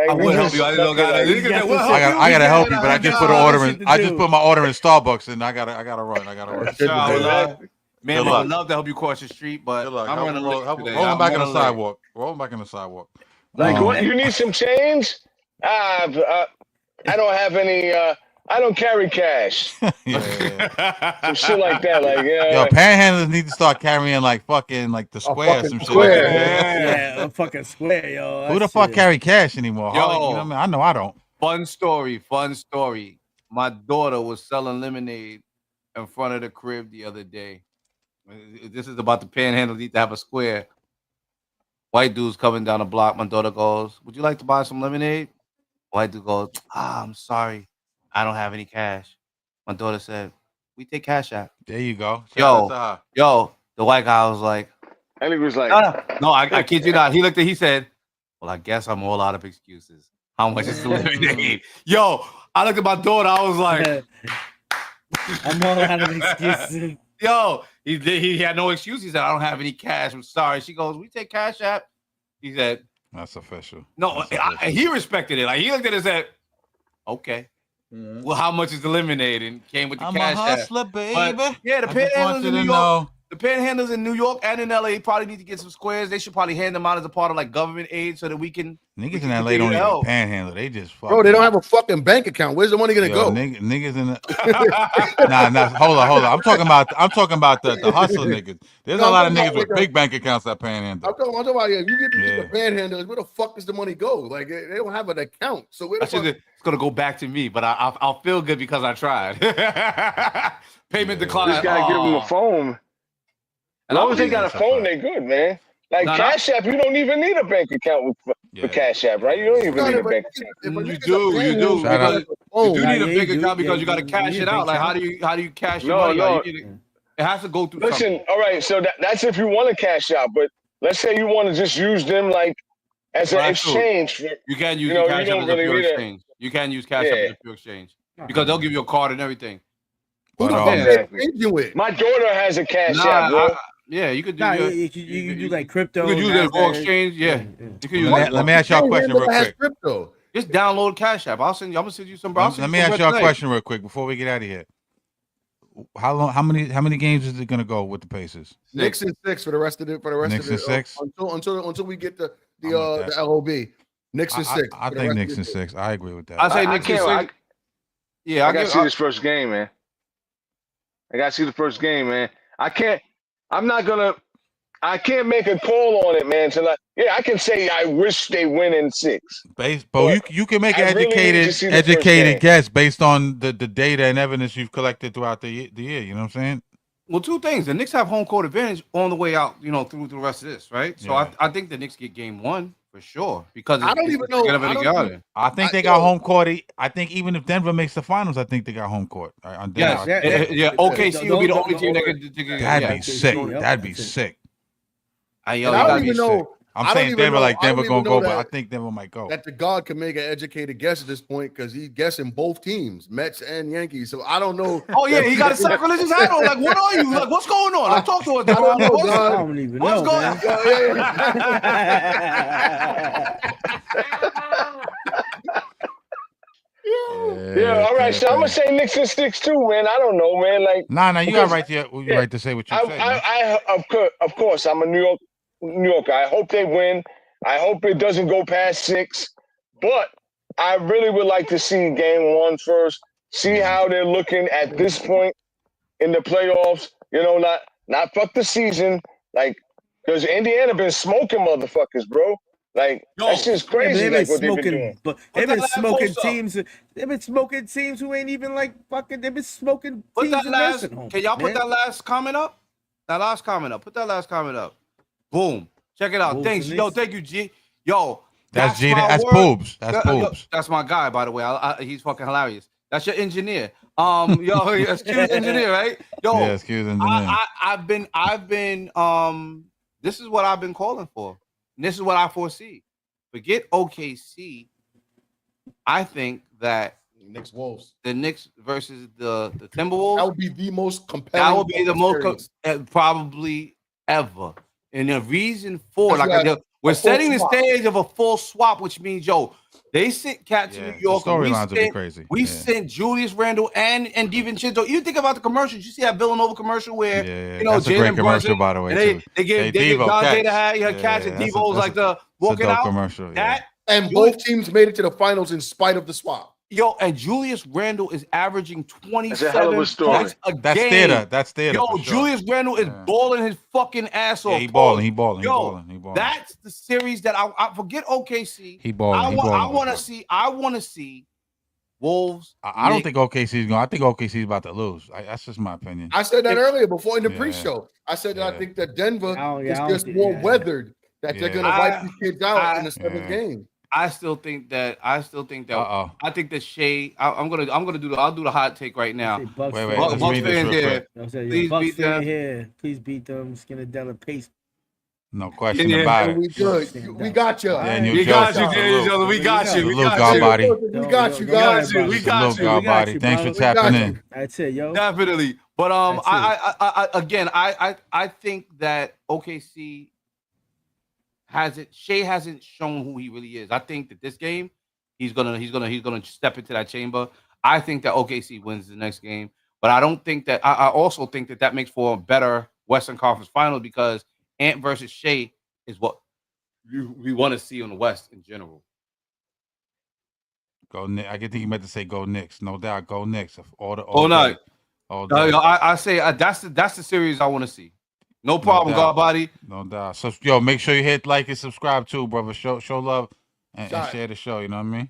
I will help you. I gotta help you, but I just put an order in. I just put my order in Starbucks, and I gotta run. I gotta run. Man, I would love to help you cross the street, but I'm running rolling back in the sidewalk. Rolling back in the sidewalk. Like, what? You need some change? I don't have any. I don't carry cash. Some shit like that. Like, Yo, panhandlers need to start carrying like fucking like the square or fucking some shit. square. Like that. Yeah, a fucking square, yo. Who the that fuck shit. carry cash anymore? Yo. Harley, you know what I mean? I know I don't. Fun story. My daughter was selling lemonade in front of the crib the other day. This is about the panhandle. Need to have a square. White dude's coming down the block. My daughter goes, "Would you like to buy some lemonade?" White dude goes, "I'm sorry, I don't have any cash." My daughter said, "We take cash out." There you go. Yo, the white guy was like, and he was like, "No, I kid you not." He said, "Well, I guess I'm all out of excuses. How much is the lemonade?" Yo, I looked at my daughter. I was like, I'm all out of excuses. Yo, he had no excuse. He said, "I don't have any cash. I'm sorry." She goes, "We take cash app." He said, "That's official." No, he respected it. Like he looked at it and said, "Okay, well, how much is the lemonade?" And came with the I'm cash a hustler, app. baby. But, yeah, the panhandlers in New York. The panhandlers in New York and in LA probably need to get some squares. They should probably hand them out as a part of like government aid so that we can. Niggas in LA don't even panhandle. They just fuck. Bro, they don't have a fucking bank account. Where's the money gonna go? Niggas in the nah. Hold on. I'm talking about the hustler niggas. There's a lot of niggas with big bank accounts that panhandle. I'm talking about if you get the panhandlers, where the fuck does the money go? Like they don't have an account. So where the fuck? It's gonna go back to me, but I'll feel good because I tried. Payment decline. Just gotta give them a phone. As long as they got a phone, they good, man. Like Cash App, you don't even need a bank account for Cash App, right? You don't even need a bank account. You do. You do need a bank account because you got to cash it out. Like how do you cash your money? No. It has to go through. Listen, all right. So that's if you want to cash out, but let's say you want to just use them like as an exchange. You can use Cash App as a pure exchange. You can use Cash App as a pure exchange because they'll give you a card and everything. Who the fuck they exchanging with? My daughter has a Cash App, bro. Yeah, you could do. You can do like crypto. You could use it for exchange. Yeah. You could use Let me ask y'all a question real quick. Crypto. Just download Cash App. I'm gonna send you some. Let me ask y'all a question real quick before we get out of here. How many games is it gonna go with the Pacers? Knicks and 6 for the rest of the Knicks and 6 until we get the LOB. Knicks and 6. I think Knicks and 6. I agree with that. I say Knicks and 6. I gotta see this first game, man. I gotta see the first game, man. I can't make a call on it, man. I can say I wish they win in 6. Baseball, you can make an educated guess based on the data and evidence you've collected throughout the year. You know what I'm saying? Well, two things. The Knicks have home court advantage on the way out, through the rest of this, right? So I think the Knicks get game 1 for sure because I don't even know. I think they got home court. I think even if Denver makes the finals, I think they got home court. OKC will be the only team that could. That'd be sick. That'd be sick. I don't even know. I'm saying Denver gonna go, but I think Denver might go. That the God can make an educated guess at this point because he's guessing both teams, Mets and Yankees. So I don't know. Oh yeah, he got a sacrilegious hat on. Like, what are you? Like, what's going on? Like, talk to us. I don't even know. What's going on? Yeah, all right. So I'm gonna say Knicks and 6 too, man. I don't know, man. Like, you got right there. You right to say what you say. Of course, I'm a New Yorker. I hope they win. I hope it doesn't go past 6. But I really would like to see game 1 first. See how they're looking at this point in the playoffs. Not fuck the season. Like, because Indiana been smoking motherfuckers, bro. Like, that's just crazy. They've been smoking, but they've been smoking teams. They've been smoking teams who ain't even like fucking. They've been smoking teams in nursing homes. Can y'all put that last comment up? That last comment up. Put that last comment up. Boom. Check it out. Thanks. Yo, thank you, G. Yo, that's G. That's Poobs. That's Poobs. That's my guy, by the way. He's fucking hilarious. That's your engineer. That's Q's engineer, right? Yo, yeah, Q's engineer. I've been. This is what I've been calling for. And this is what I foresee. Forget OKC. I think that the Knicks versus the Timberwolves. That would be the most compelling. That would be the most probably ever. And the reason for we're setting the stage of a full swap, which means they sent Cat to New York. Storylines would be crazy. We sent Julius Randle and DiVincenzo. You think about the commercials. You see that Villanova commercial where that's a great commercial, by the way. They gave Dante to have Cat and Devo's like the walking out. Commercial. That And both teams made it to the finals in spite of the swap. Yo, and Julius Randle is averaging 27 That's a hell of a story. points a That's game. theater. That's theater. Yo, for sure. Julius Randle is balling his fucking ass off. Yeah, he balling. He balling. He Yo, balling. He balling. that's the series that I forget OKC. He balling. I want to see Wolves. I don't think OKC's going. I think OKC's about to lose. That's just my opinion. I said that earlier before in the Yeah. pre-show. I said that I Yeah. think that Denver is don't just think- more yeah. weathered that they're Yeah. gonna wipe these kids out in the seventh Yeah. game. I still think that. Uh-oh. I think that Shea. I'll do the hot take right now. Bucks Wait, fan. let's Bucks read this fans real here. quick. Please Bucks beat fan them. here. Please beat them. Skinadella pace. No question Yeah. about And it. we good. We got you. Daniel We got Joseph, you, Daniel salute. Joseph. We got you. We Salute, got God you. body. We got you, Yo, guys. yo, We Salute, got you. God body. you, Thanks for brother. tapping got in. you. That's it, yo. Definitely. But That's I think that OKC Shea hasn't shown who he really is. I think that this game he's gonna step into that chamber. I think that OKC wins the next game, but I don't think that. I also think that makes for a better Western Conference Final because Ant versus Shea is what we want to see on the West in general. Go Knicks. I think you meant to say go Knicks. No doubt. Go Knicks. All day. I say that's the series I want to see. No problem, doubt. God body. No doubt. So yo, make sure you hit like and subscribe too, brother. Show love and share the show. You know what I mean?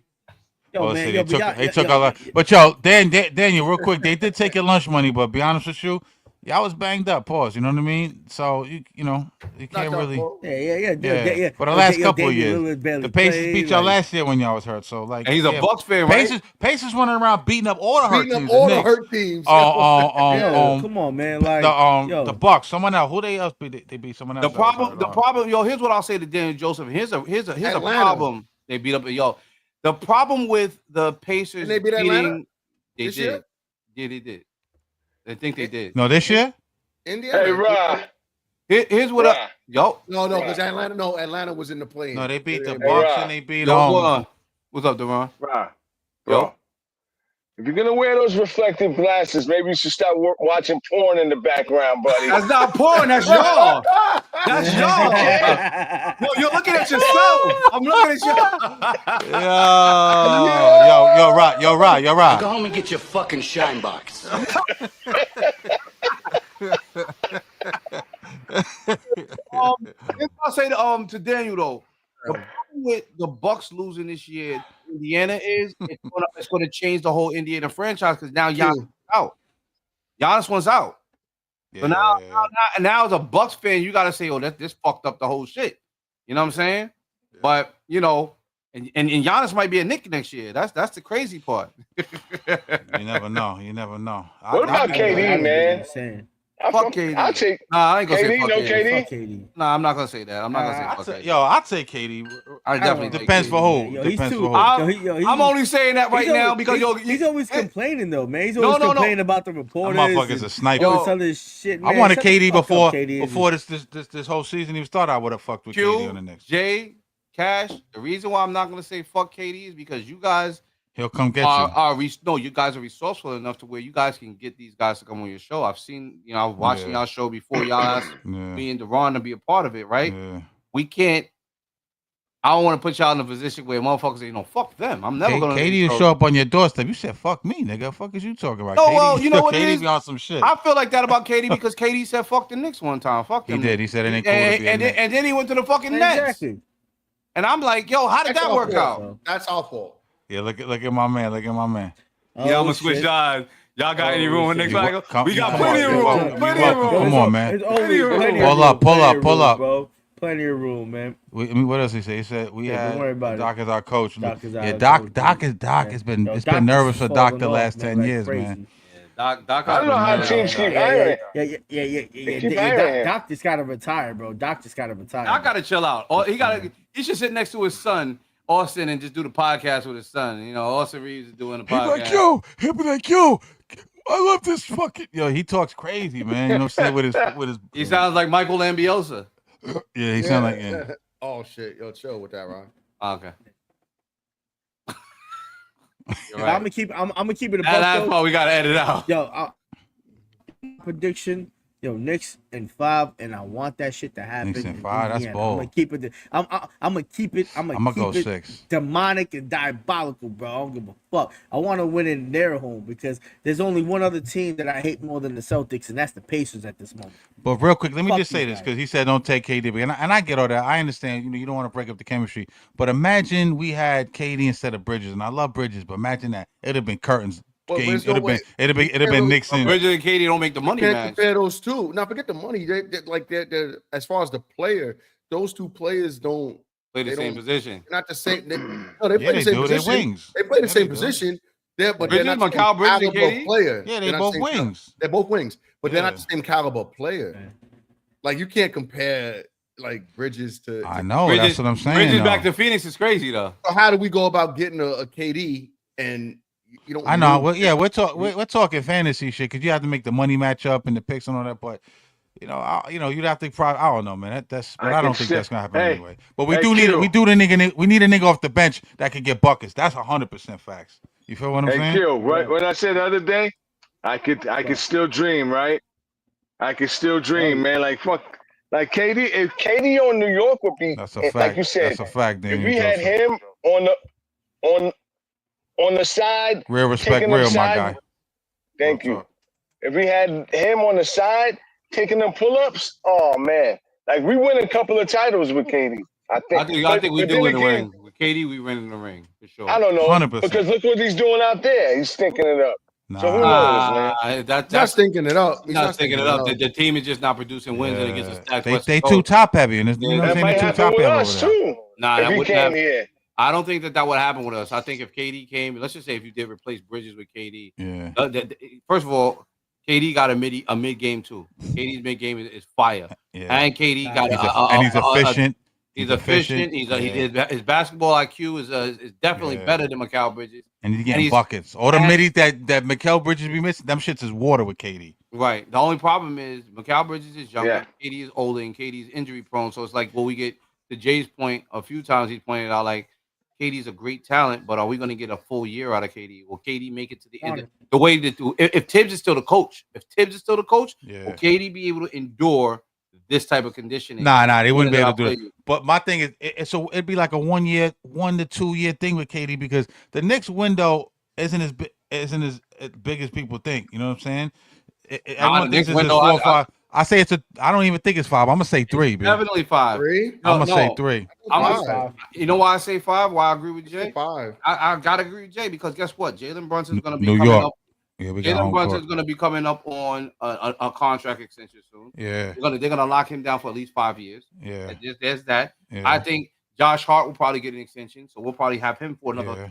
Yo, man, yo, They took a lot. But yo, Daniel, real quick, they did take your lunch money, but be honest with you, y'all was banged up. Pause. You know what I mean? So you can't really. Yeah. For the last couple of years, the Pacers beat y'all last year when y'all was hurt. So like, And he's a Bucks fan, right? Pacers running around beating up all the hurt Beating teams. up all the the Knicks. hurt teams. Come on, man. Like the Bucks. Someone else. Who they else beat? They beat someone else. The problem. Yo, here's what I'll say to Daniel Joseph. Here's a Atlanta. problem. They beat up. Yo, the problem with the Pacers And they beat Atlanta they this did. year? Yeah, they did. I think they did. No, this year. Indiana. Hey, Ra. Here's what Ra. No, because Atlanta was in the play. No, they beat the Hey, Bucks Rob. and they beat what's up, Deron? Ra. Yo. If you're gonna wear those reflective glasses, maybe you should stop watching porn in the background, buddy. That's not porn. That's y'all. That's y'all. No, you're looking at yourself. I'm looking at you. Yo, right. Go home and get your fucking shine box. I'll say to Daniel though, the problem with the Bucks losing this year, Indiana is it's gonna change the whole Indiana franchise because now Giannis is out. Giannis one's out. So now as a Bucks fan, you gotta say, oh, this fucked up the whole shit. You know what I'm saying? Yeah. But and Giannis might be a Knick next year. That's the crazy part. You never know. What about KD, man? Fuck KD. I'll take. Nah, I ain't gonna say KD, fuck no KD. KD. Nah, I'm not gonna say that. I'm not gonna say fuck KD. I'll take KD. I definitely depends for who. Depends for who. I'm only saying that right now because he's always complaining though, man. He's always complaining about the reporters. That motherfucker's a sniper. Other shit, man. I wanted KD before KD this whole season even started. I would have fucked with KD on the next. Jay, Cash. The reason why I'm not gonna say fuck KD is because you guys. He'll come get you guys are resourceful enough to where you guys can get these guys to come on your show. I've seen, I was watching y'all show before y'all asked me and Deron to be a part of it, right? Yeah. We can't. I don't want to put y'all in a position where motherfuckers say, fuck them. I'm never gonna. KD will show up on your doorstep. You said, fuck me, nigga. Fuck is you talking about? No, KD, well, you know what KD it is? be on some shit. I feel like that about KD because KD said fuck the Knicks one time. Fuck them. He did. He said it ain't cool to be and then he went to the fucking Nets. And I'm like, yo, how did that work out? That's our fault. Yeah, look at my man. Look at my man. Yeah, I'm gonna switch y'all. Y'all got any room in next cycle? We got plenty of room. Plenty of room. Come on, man. Pull up, bro. Plenty of room, man. What else he say? He said we had Doc as our coach. Doc has been nervous for Doc the last 10 years, man. Doc. I don't know how teams keep hiring. Yeah. Doc just gotta retire, bro. Doc gotta chill out. He should sit next to his son, Austin, and just do the podcast with his son. Austin Reeves is doing the podcast. He'll be like, yo, I love this fucking. Yo, he talks crazy, man. You know what I'm saying? With his. He sounds like Michael Lambiosa. Yeah, he sounds like. Oh shit, yo, chill with that, Ron. Okay. Right. I'm gonna keep it. I'm gonna keep it. That's why we gotta edit out. Yo, prediction. Yo, Knicks in 5, and I want that shit to happen. Knicks in in 5, that's Indiana. I'm gonna bold. keep it. I'm gonna keep it. I'm I'm gonna gonna keep go it 6. demonic and diabolical, bro. I don't give a fuck. I want to win in their home because there's only one other team that I hate more than the Celtics, and that's the Pacers at this moment. But real quick, let me Fuck just say these this guys. because he said don't take KD, and I get all that. I understand. You don't want to break up the chemistry, but imagine we had KD instead of Bridges, and I love Bridges, but imagine that it'd have been curtains Well, game. there's no way. It'd have been Knicks and Bridges and Katie don't make the money Can't match. compare those two. Now forget the money. They're as far as the player, those two players don't Play the they same don't- position. They're not the same. They Yeah, play the they same do. They're position. wings. They play the Yeah, same they do. position. But Bridges, they're not the Mikal same Bridges and caliber KD? player. Yeah, they They're not both the same wings. They're both wings, but they're not Yeah. the same caliber player. Like you can't compare like Bridges to. I know. Bridges, That's what I'm saying. Bridges back though. to Phoenix is crazy though. So how do we go about getting a KD and you don't? I know. move Well, yeah, it? we're talking fantasy shit because you have to make the money match up and the picks and all that. But you'd have to probably. I don't know, man. But I don't think that's gonna happen anyway. But we do need we need a nigga off the bench that can get buckets. That's 100% facts. You feel what I'm saying? Kill, right? What I said the other day, I could still dream, right? I could still dream, man. Like fuck, like KD. If KD on New York would be, That's a fact. like you said, That's a fact. if Daniel we had Joseph. him on the side, Real respect, taking them real my side- guy. thank Real you. talk. If we had him on the side taking them pull-ups, oh man, like we win a couple of titles with KD. I think we but do then win the again, ring. With KD, we win in the ring for sure. I don't know 100%. because look what he's doing out there. He's stinking it up. So who knows, man? That's Not stinking it up. He's not stinking it up. The team is just not producing wins and it gets a stacked West They Coast. too top heavy, and you know what I'm That saying? might They too happen top with heavy us over there. too. Nah, If that he wouldn't came happen. here. I don't think that would happen with us. I think if KD came, let's just say if you did replace Bridges with KD, Yeah. First of all, KD got a mid game too. KD's mid game is fire, Yeah. and KD got He's efficient. He's efficient. His basketball IQ is definitely better than Mikal Bridges. And he's getting buckets. All the middies that Mikal Bridges be missing, them shits is water with KD. Right. The only problem is Mikal Bridges is younger, Yeah. KD is older, and KD is injury prone. So it's like, well, we get to Jay's point a few times. He's pointed out like KD's a great talent, but are we going to get a full year out of KD? Will KD make it to the end? The way that if Tibbs is still the coach, will KD be able to endure this type of conditioning? Nah, they wouldn't be able to do it. But my thing is, it'd be like a 1 to 2 year thing with KD because the next window isn't as big as people think. You know what I'm saying? Everyone thinks it's 4 or 5. I say I don't even think it's 5. I'm gonna say 3. Definitely 5. 3? I'm gonna say 3. You know why I say 5? Why I agree with Jay? 5. I gotta agree with Jay because guess what? Jalen Brunson's gonna be New coming York. up. Yeah, we got Jalen home Brunson's court. going to be coming up on a contract extension soon. Yeah. They're gonna lock him down for at least 5 years. Yeah. There's that. Yeah. I think Josh Hart will probably get an extension, so we'll probably have him for another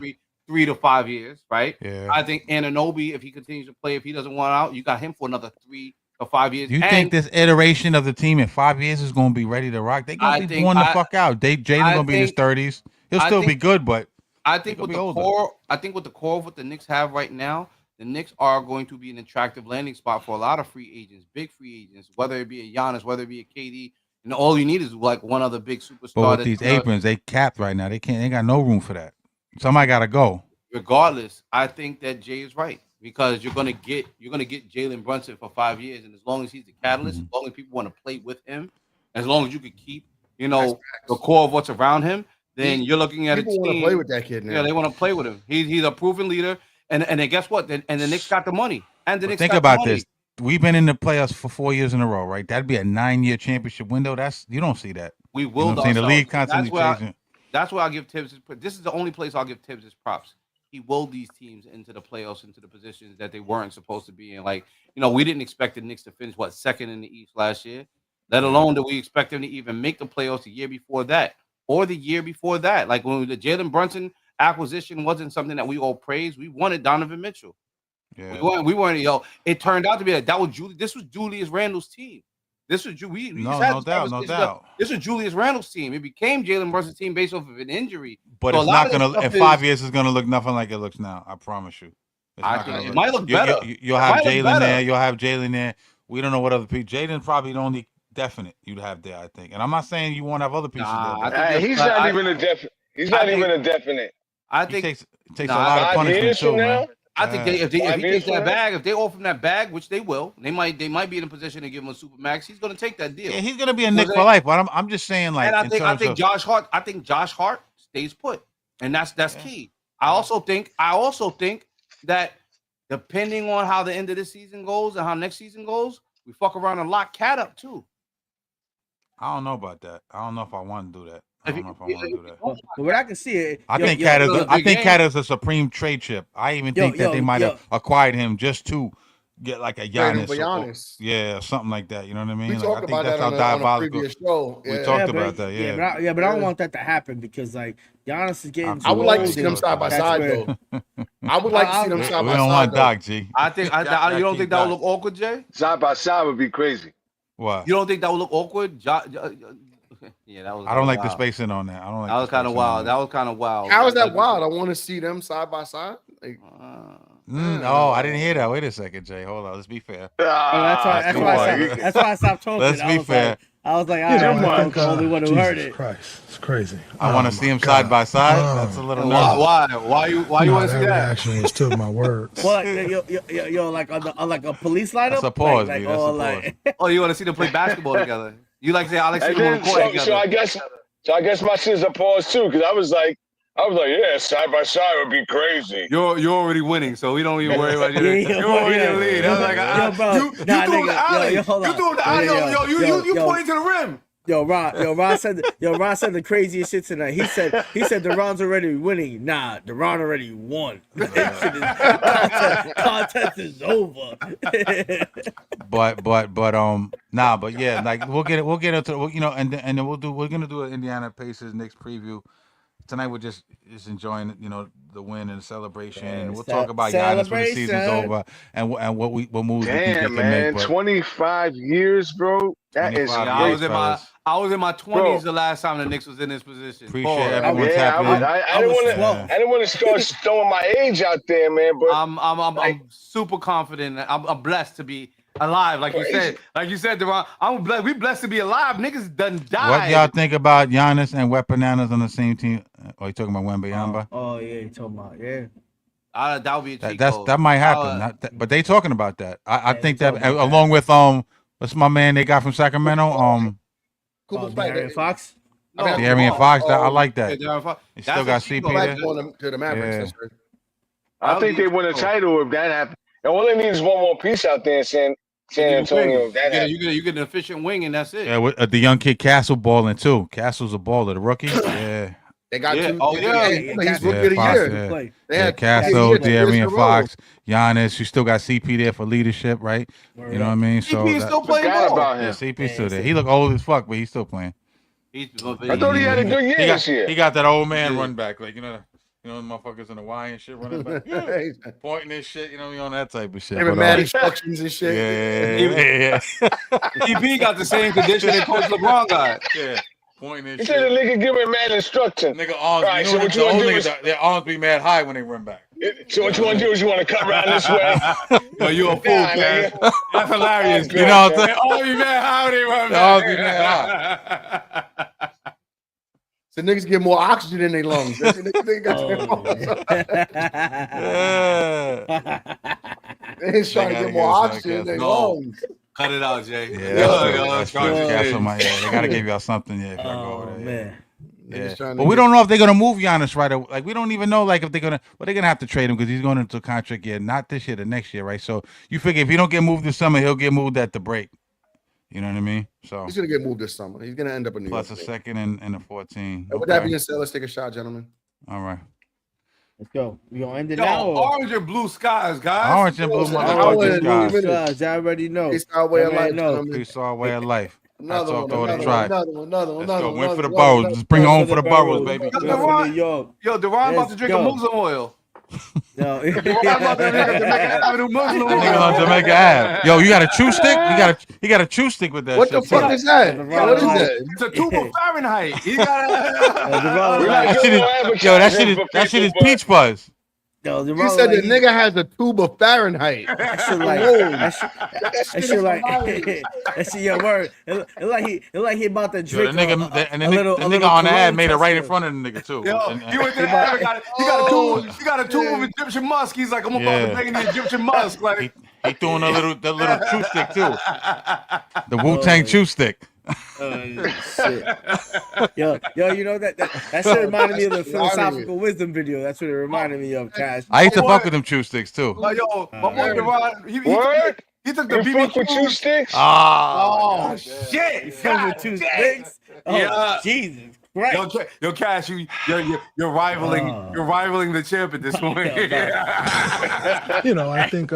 3 to 5 years, right? Yeah. I think Anunoby, if he continues to play, if he doesn't want out, you got him for another 3 to 5 years. You think this iteration of the team in 5 years is going to be ready to rock? They're going to be worn the fuck out. Jaden's going to be in his 30s. He'll still be good, but I think with the core, of what the Knicks have right now, the Knicks are going to be an attractive landing spot for a lot of free agents, big free agents, whether it be a Giannis, whether it be a KD. And all you need is like one other big superstar. But with these aprons, they capped right now. They got no room for that. Somebody got to go. Regardless, I think that Jay is right because you're gonna get Jalen Brunson for 5 years, and as long as he's the catalyst, as long as people want to play with him, as long as you can keep the core of what's around him, then you're looking at a team. People want to play with that kid now. Yeah, they want to play with him. He's a proven leader, and then guess what? And the Knicks got the money. And the Knicks think got about the money. this. We've been in the playoffs for 4 years in a row, right? That'd be a 9-year championship window. You don't see that. We will. You know what I'm saying? The league constantly changing. That's where I'll give Tibbs. This is the only place I'll give Tibbs his props. He willed these teams into the playoffs, into the positions that they weren't supposed to be in. Like, we didn't expect the Knicks to finish second in the East last year, let alone that we expect them to even make the playoffs the year before that or the year before that. Like when the Jalen Brunson acquisition wasn't something that we all praised. We wanted Donovan Mitchell. Yeah. We weren't. It turned out to be that was This was Julius Randle's team. This was no doubt. This was Julius Randle's team. It became Jalen Brunson's team based off of an injury. But so it's not gonna. In 5 years, it's gonna look nothing like it looks now. I promise you. I think it might look better. You'll have Jalen there. You'll have Jalen there. We don't know what other people. Jalen's probably the only definite you'd have there, I think. And I'm not saying you won't have other pieces there. He's not even a definite. He's not even a definite. I think it takes a lot of punishment too, man. I think if he 5 years takes from that now? bag, if they offer him that bag, which they will, they might be in a position to give him a super max. He's going to take that deal. Yeah, he's gonna be a You know Knick what for I'm life. But I'm just saying, like, And I in think terms of Josh Hart stays put, and that's key. I also think that depending on how the end of this season goes and how next season goes, we fuck around and lock Cat up too. I don't know about that. I don't know if I want to do that. I don't know if I want to do that. But what I can see it. I think Cat is a supreme trade chip. I even think that they might have acquired him just to get like a Trade him Giannis, for Giannis. yeah, something like that. You know what I mean? We Like, talked I think about that's that how on a diabolical. previous show. We Yeah. talked about that. Yeah, but I don't want that to happen because like Giannis is getting. I would like to old see them and side by that's side where- though. I would like to see them we side by don't side. want though. Doc G. I think you don't think that would look awkward, Jay? Side by side would be crazy. What? You don't think that would look awkward? Yeah, that was. I don't like the wild. spacing on that. I don't like. That was kind of wild. That was kind of wild. How is that wild? I want to see them side by side. Like, Oh, I didn't hear that. Wait a second, Jay. Hold on. Let's be fair. That's why I stopped talking. Let's be fair. I was like, I'm not the only one who heard it. Christ, it's crazy. I want to see him side by side. That's a little nervous. Why you want to see that that? reaction was took my words. Well, yo, like on like a police lineup. That's a pause, like, B. That's a pause. Oh, you want to see them play basketball together? You like say I like And seeing them on then, the court together. so I guess my shit's a pause too, because I was like, yeah, side by side would be crazy. You're already winning, so we don't even worry about you. You're already in the lead. I was like, you threw the alley. You threw the alley. You pointed to the rim. Ron said the craziest shit tonight. He said DeRon's already winning. Nah, DeRon already won. Contest is over. but yeah, like we'll get into and then we're gonna do an Indiana Pacers Knicks preview. Tonight we're just enjoying the win and the celebration, and we'll talk about Giannis when the season's over and what moves we can get to man, make. 25 years, bro. That is great. I was in my 20s the last time the Knicks was in this position. Appreciate everyone's happening. I didn't want to start throwing my age out there, man. But I'm super confident. I'm blessed to be alive, like you said. Like you said, Deron, I'm blessed. We blessed to be alive. Niggas done died. What y'all think about Giannis and Weapananas on the same team? Oh, you talking about Wembanyama? Oh yeah, you talking about that would be a cheat code. That might happen. But they talking about that. I think that along with what's my man they got from Sacramento? De'Aaron Fox. De'Aaron Fox. I like that. De'Aaron Fox. He still got CP there. To the Mavericks. I think they win a title if that happens. And all they need is one more piece out there in San Antonio. You get an efficient wing, and that's it. Yeah, with the young kid Castle balling too. Castle's a baller, the rookie. Yeah. They got two. Oh yeah, he's rookie of the year. Yeah, Castle, De'Aaron Fox, Giannis. You still got CP there for leadership, right? You know what I mean? So CP is still playing ball. Yeah, CP's still there. He look old as fuck, but he's still playing. I thought he had a good year this year. He got that old man run back, like motherfuckers in the Y and shit running back, pointing and shit. You know, on that type of shit. Mad instructions and shit. Yeah. CP got the same condition that Coach LeBron got. Yeah. Pointing and He shit. said the nigga giving mad instruction. Nigga arms, Right, so what you want to do their arms be mad high when they run back. So what you want to do is you want to cut around this way. Yo, you a fool, man. That's hilarious. You know what I'm saying? Oh, you mad high when they run back. Arms be mad high. So niggas get more oxygen in their lungs. They ain't trying to get more oxygen in their lungs. Cut it out, Jay. Yeah, that's true. They gotta give y'all something. Yeah, if y'all go over there. Man. Yeah. But we don't know if they're gonna move Giannis right away. Like we don't even know if they're gonna. Well, they're gonna have to trade him because he's going into a contract year, not this year, the next year, right? So you figure if he don't get moved this summer, he'll get moved at the break. You know what I mean? So he's gonna get moved this summer. He's gonna end up in New York. Plus a second and a 14. With that being said, let's take a shot, gentlemen. All right. Let's go. We gonna end it now. Orange and blue skies, guys. Orange and blue skies. I already know. It's our way of life. It's our way of life. Another one. Win for the Burrows. Just bring it home for the Burrows, baby. Yo, Deron about to drink a Muslim oil. No. Niggas on Jamaica Ave. Yo, you got a chew stick? He got a chew stick with that. What the fuck is that? What is that? It's a tube of Fahrenheit. That shit is peach fuzz. Yo, He Jamal, said like, the nigga has a tube of Fahrenheit. that shit like Whoa. that shit like that shit your word. It like he about to Yo, drink the nigga, a little on the ad Corona made it right in test front of the nigga too. Yo, And- he went to the ad. He got a tube of Egyptian musk. He's like, I'm about to Yeah. bang the Egyptian musk. Like he throwing the little chew stick too. The Wu-Tang chew stick. shit. Yo, you know that shit reminded me of the philosophical wisdom video. That's what it reminded me of, Cash. I used to Boy. fuck with them chew sticks too. yo, my boy Deron, What? he took the You fuck with two BBQ. sticks? Oh, You shit! fuck with two sticks? Oh, Yeah. Jesus Christ. Yo, Cash, you're rivaling the champ at this point. You know, I think,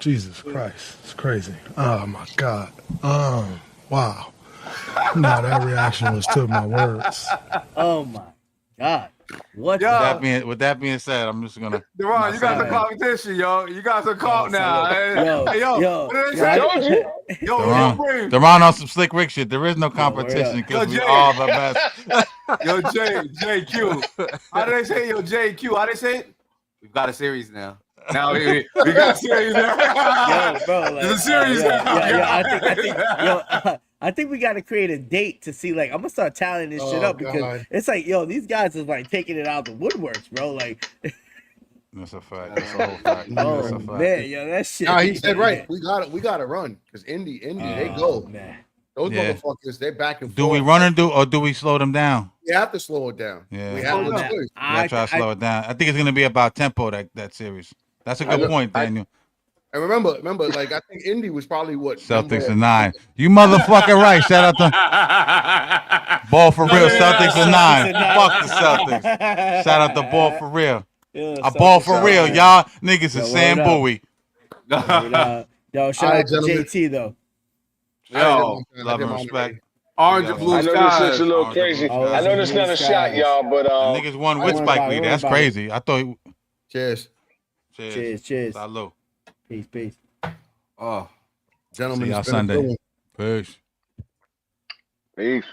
Jesus Christ, it's crazy. Oh my God. Wow. No, that reaction was to my words. Oh my God. What? Yeah. With that being said, I'm just gonna. Deron, you got some Sorry. competition, yo. You got some comp now. Yo, What did they I say? told you. Yo, Deron on some slick Rick shit. There is no competition because Yo, we Jay. all the best. Yo, JQ. How do they say yo, JQ? How they say it? We've got a series now. Now we got a series now. Yo, bro, like, There's a series now. I think we got to create a date to see. Like, I'm gonna start tallying this shit up because God. it's like, yo, these guys is like taking it out the woodworks, bro. Like, That's a fact. That's a whole fact. That's oh a fact. man, yo, that shit. No, he said right. We got to run because Indy, they go. Man. Those Yeah. motherfuckers, they're back and forth. Do we run or do we slow them down? We have to slow it down. Yeah. We have no Man, choice. Yeah, try to slow it down. I think it's gonna be about tempo that series. That's a good point, Daniel. And remember, like I think Indy was probably what Celtics and 9. You motherfucking right. Shout out to Ball for real. Celtics and 9. Fuck the Celtics. Shout out to Ball for real. Yeah, I ball for real. Y'all niggas Yo, is Sam word up. Bowie. Yo, shout All right, out to gentlemen. JT though. Yo, Love and respect. orange and blue I know this skies. shit's a little Oh, crazy. oh, I know this not a shot, y'all, but The niggas won with worry Spike about it, Lee. don't That's worry about it. crazy. I thought. Cheers, Cheers. Salud. Peace. Oh. gentlemen. See y'all it's been a good Sunday. one. Peace. peace.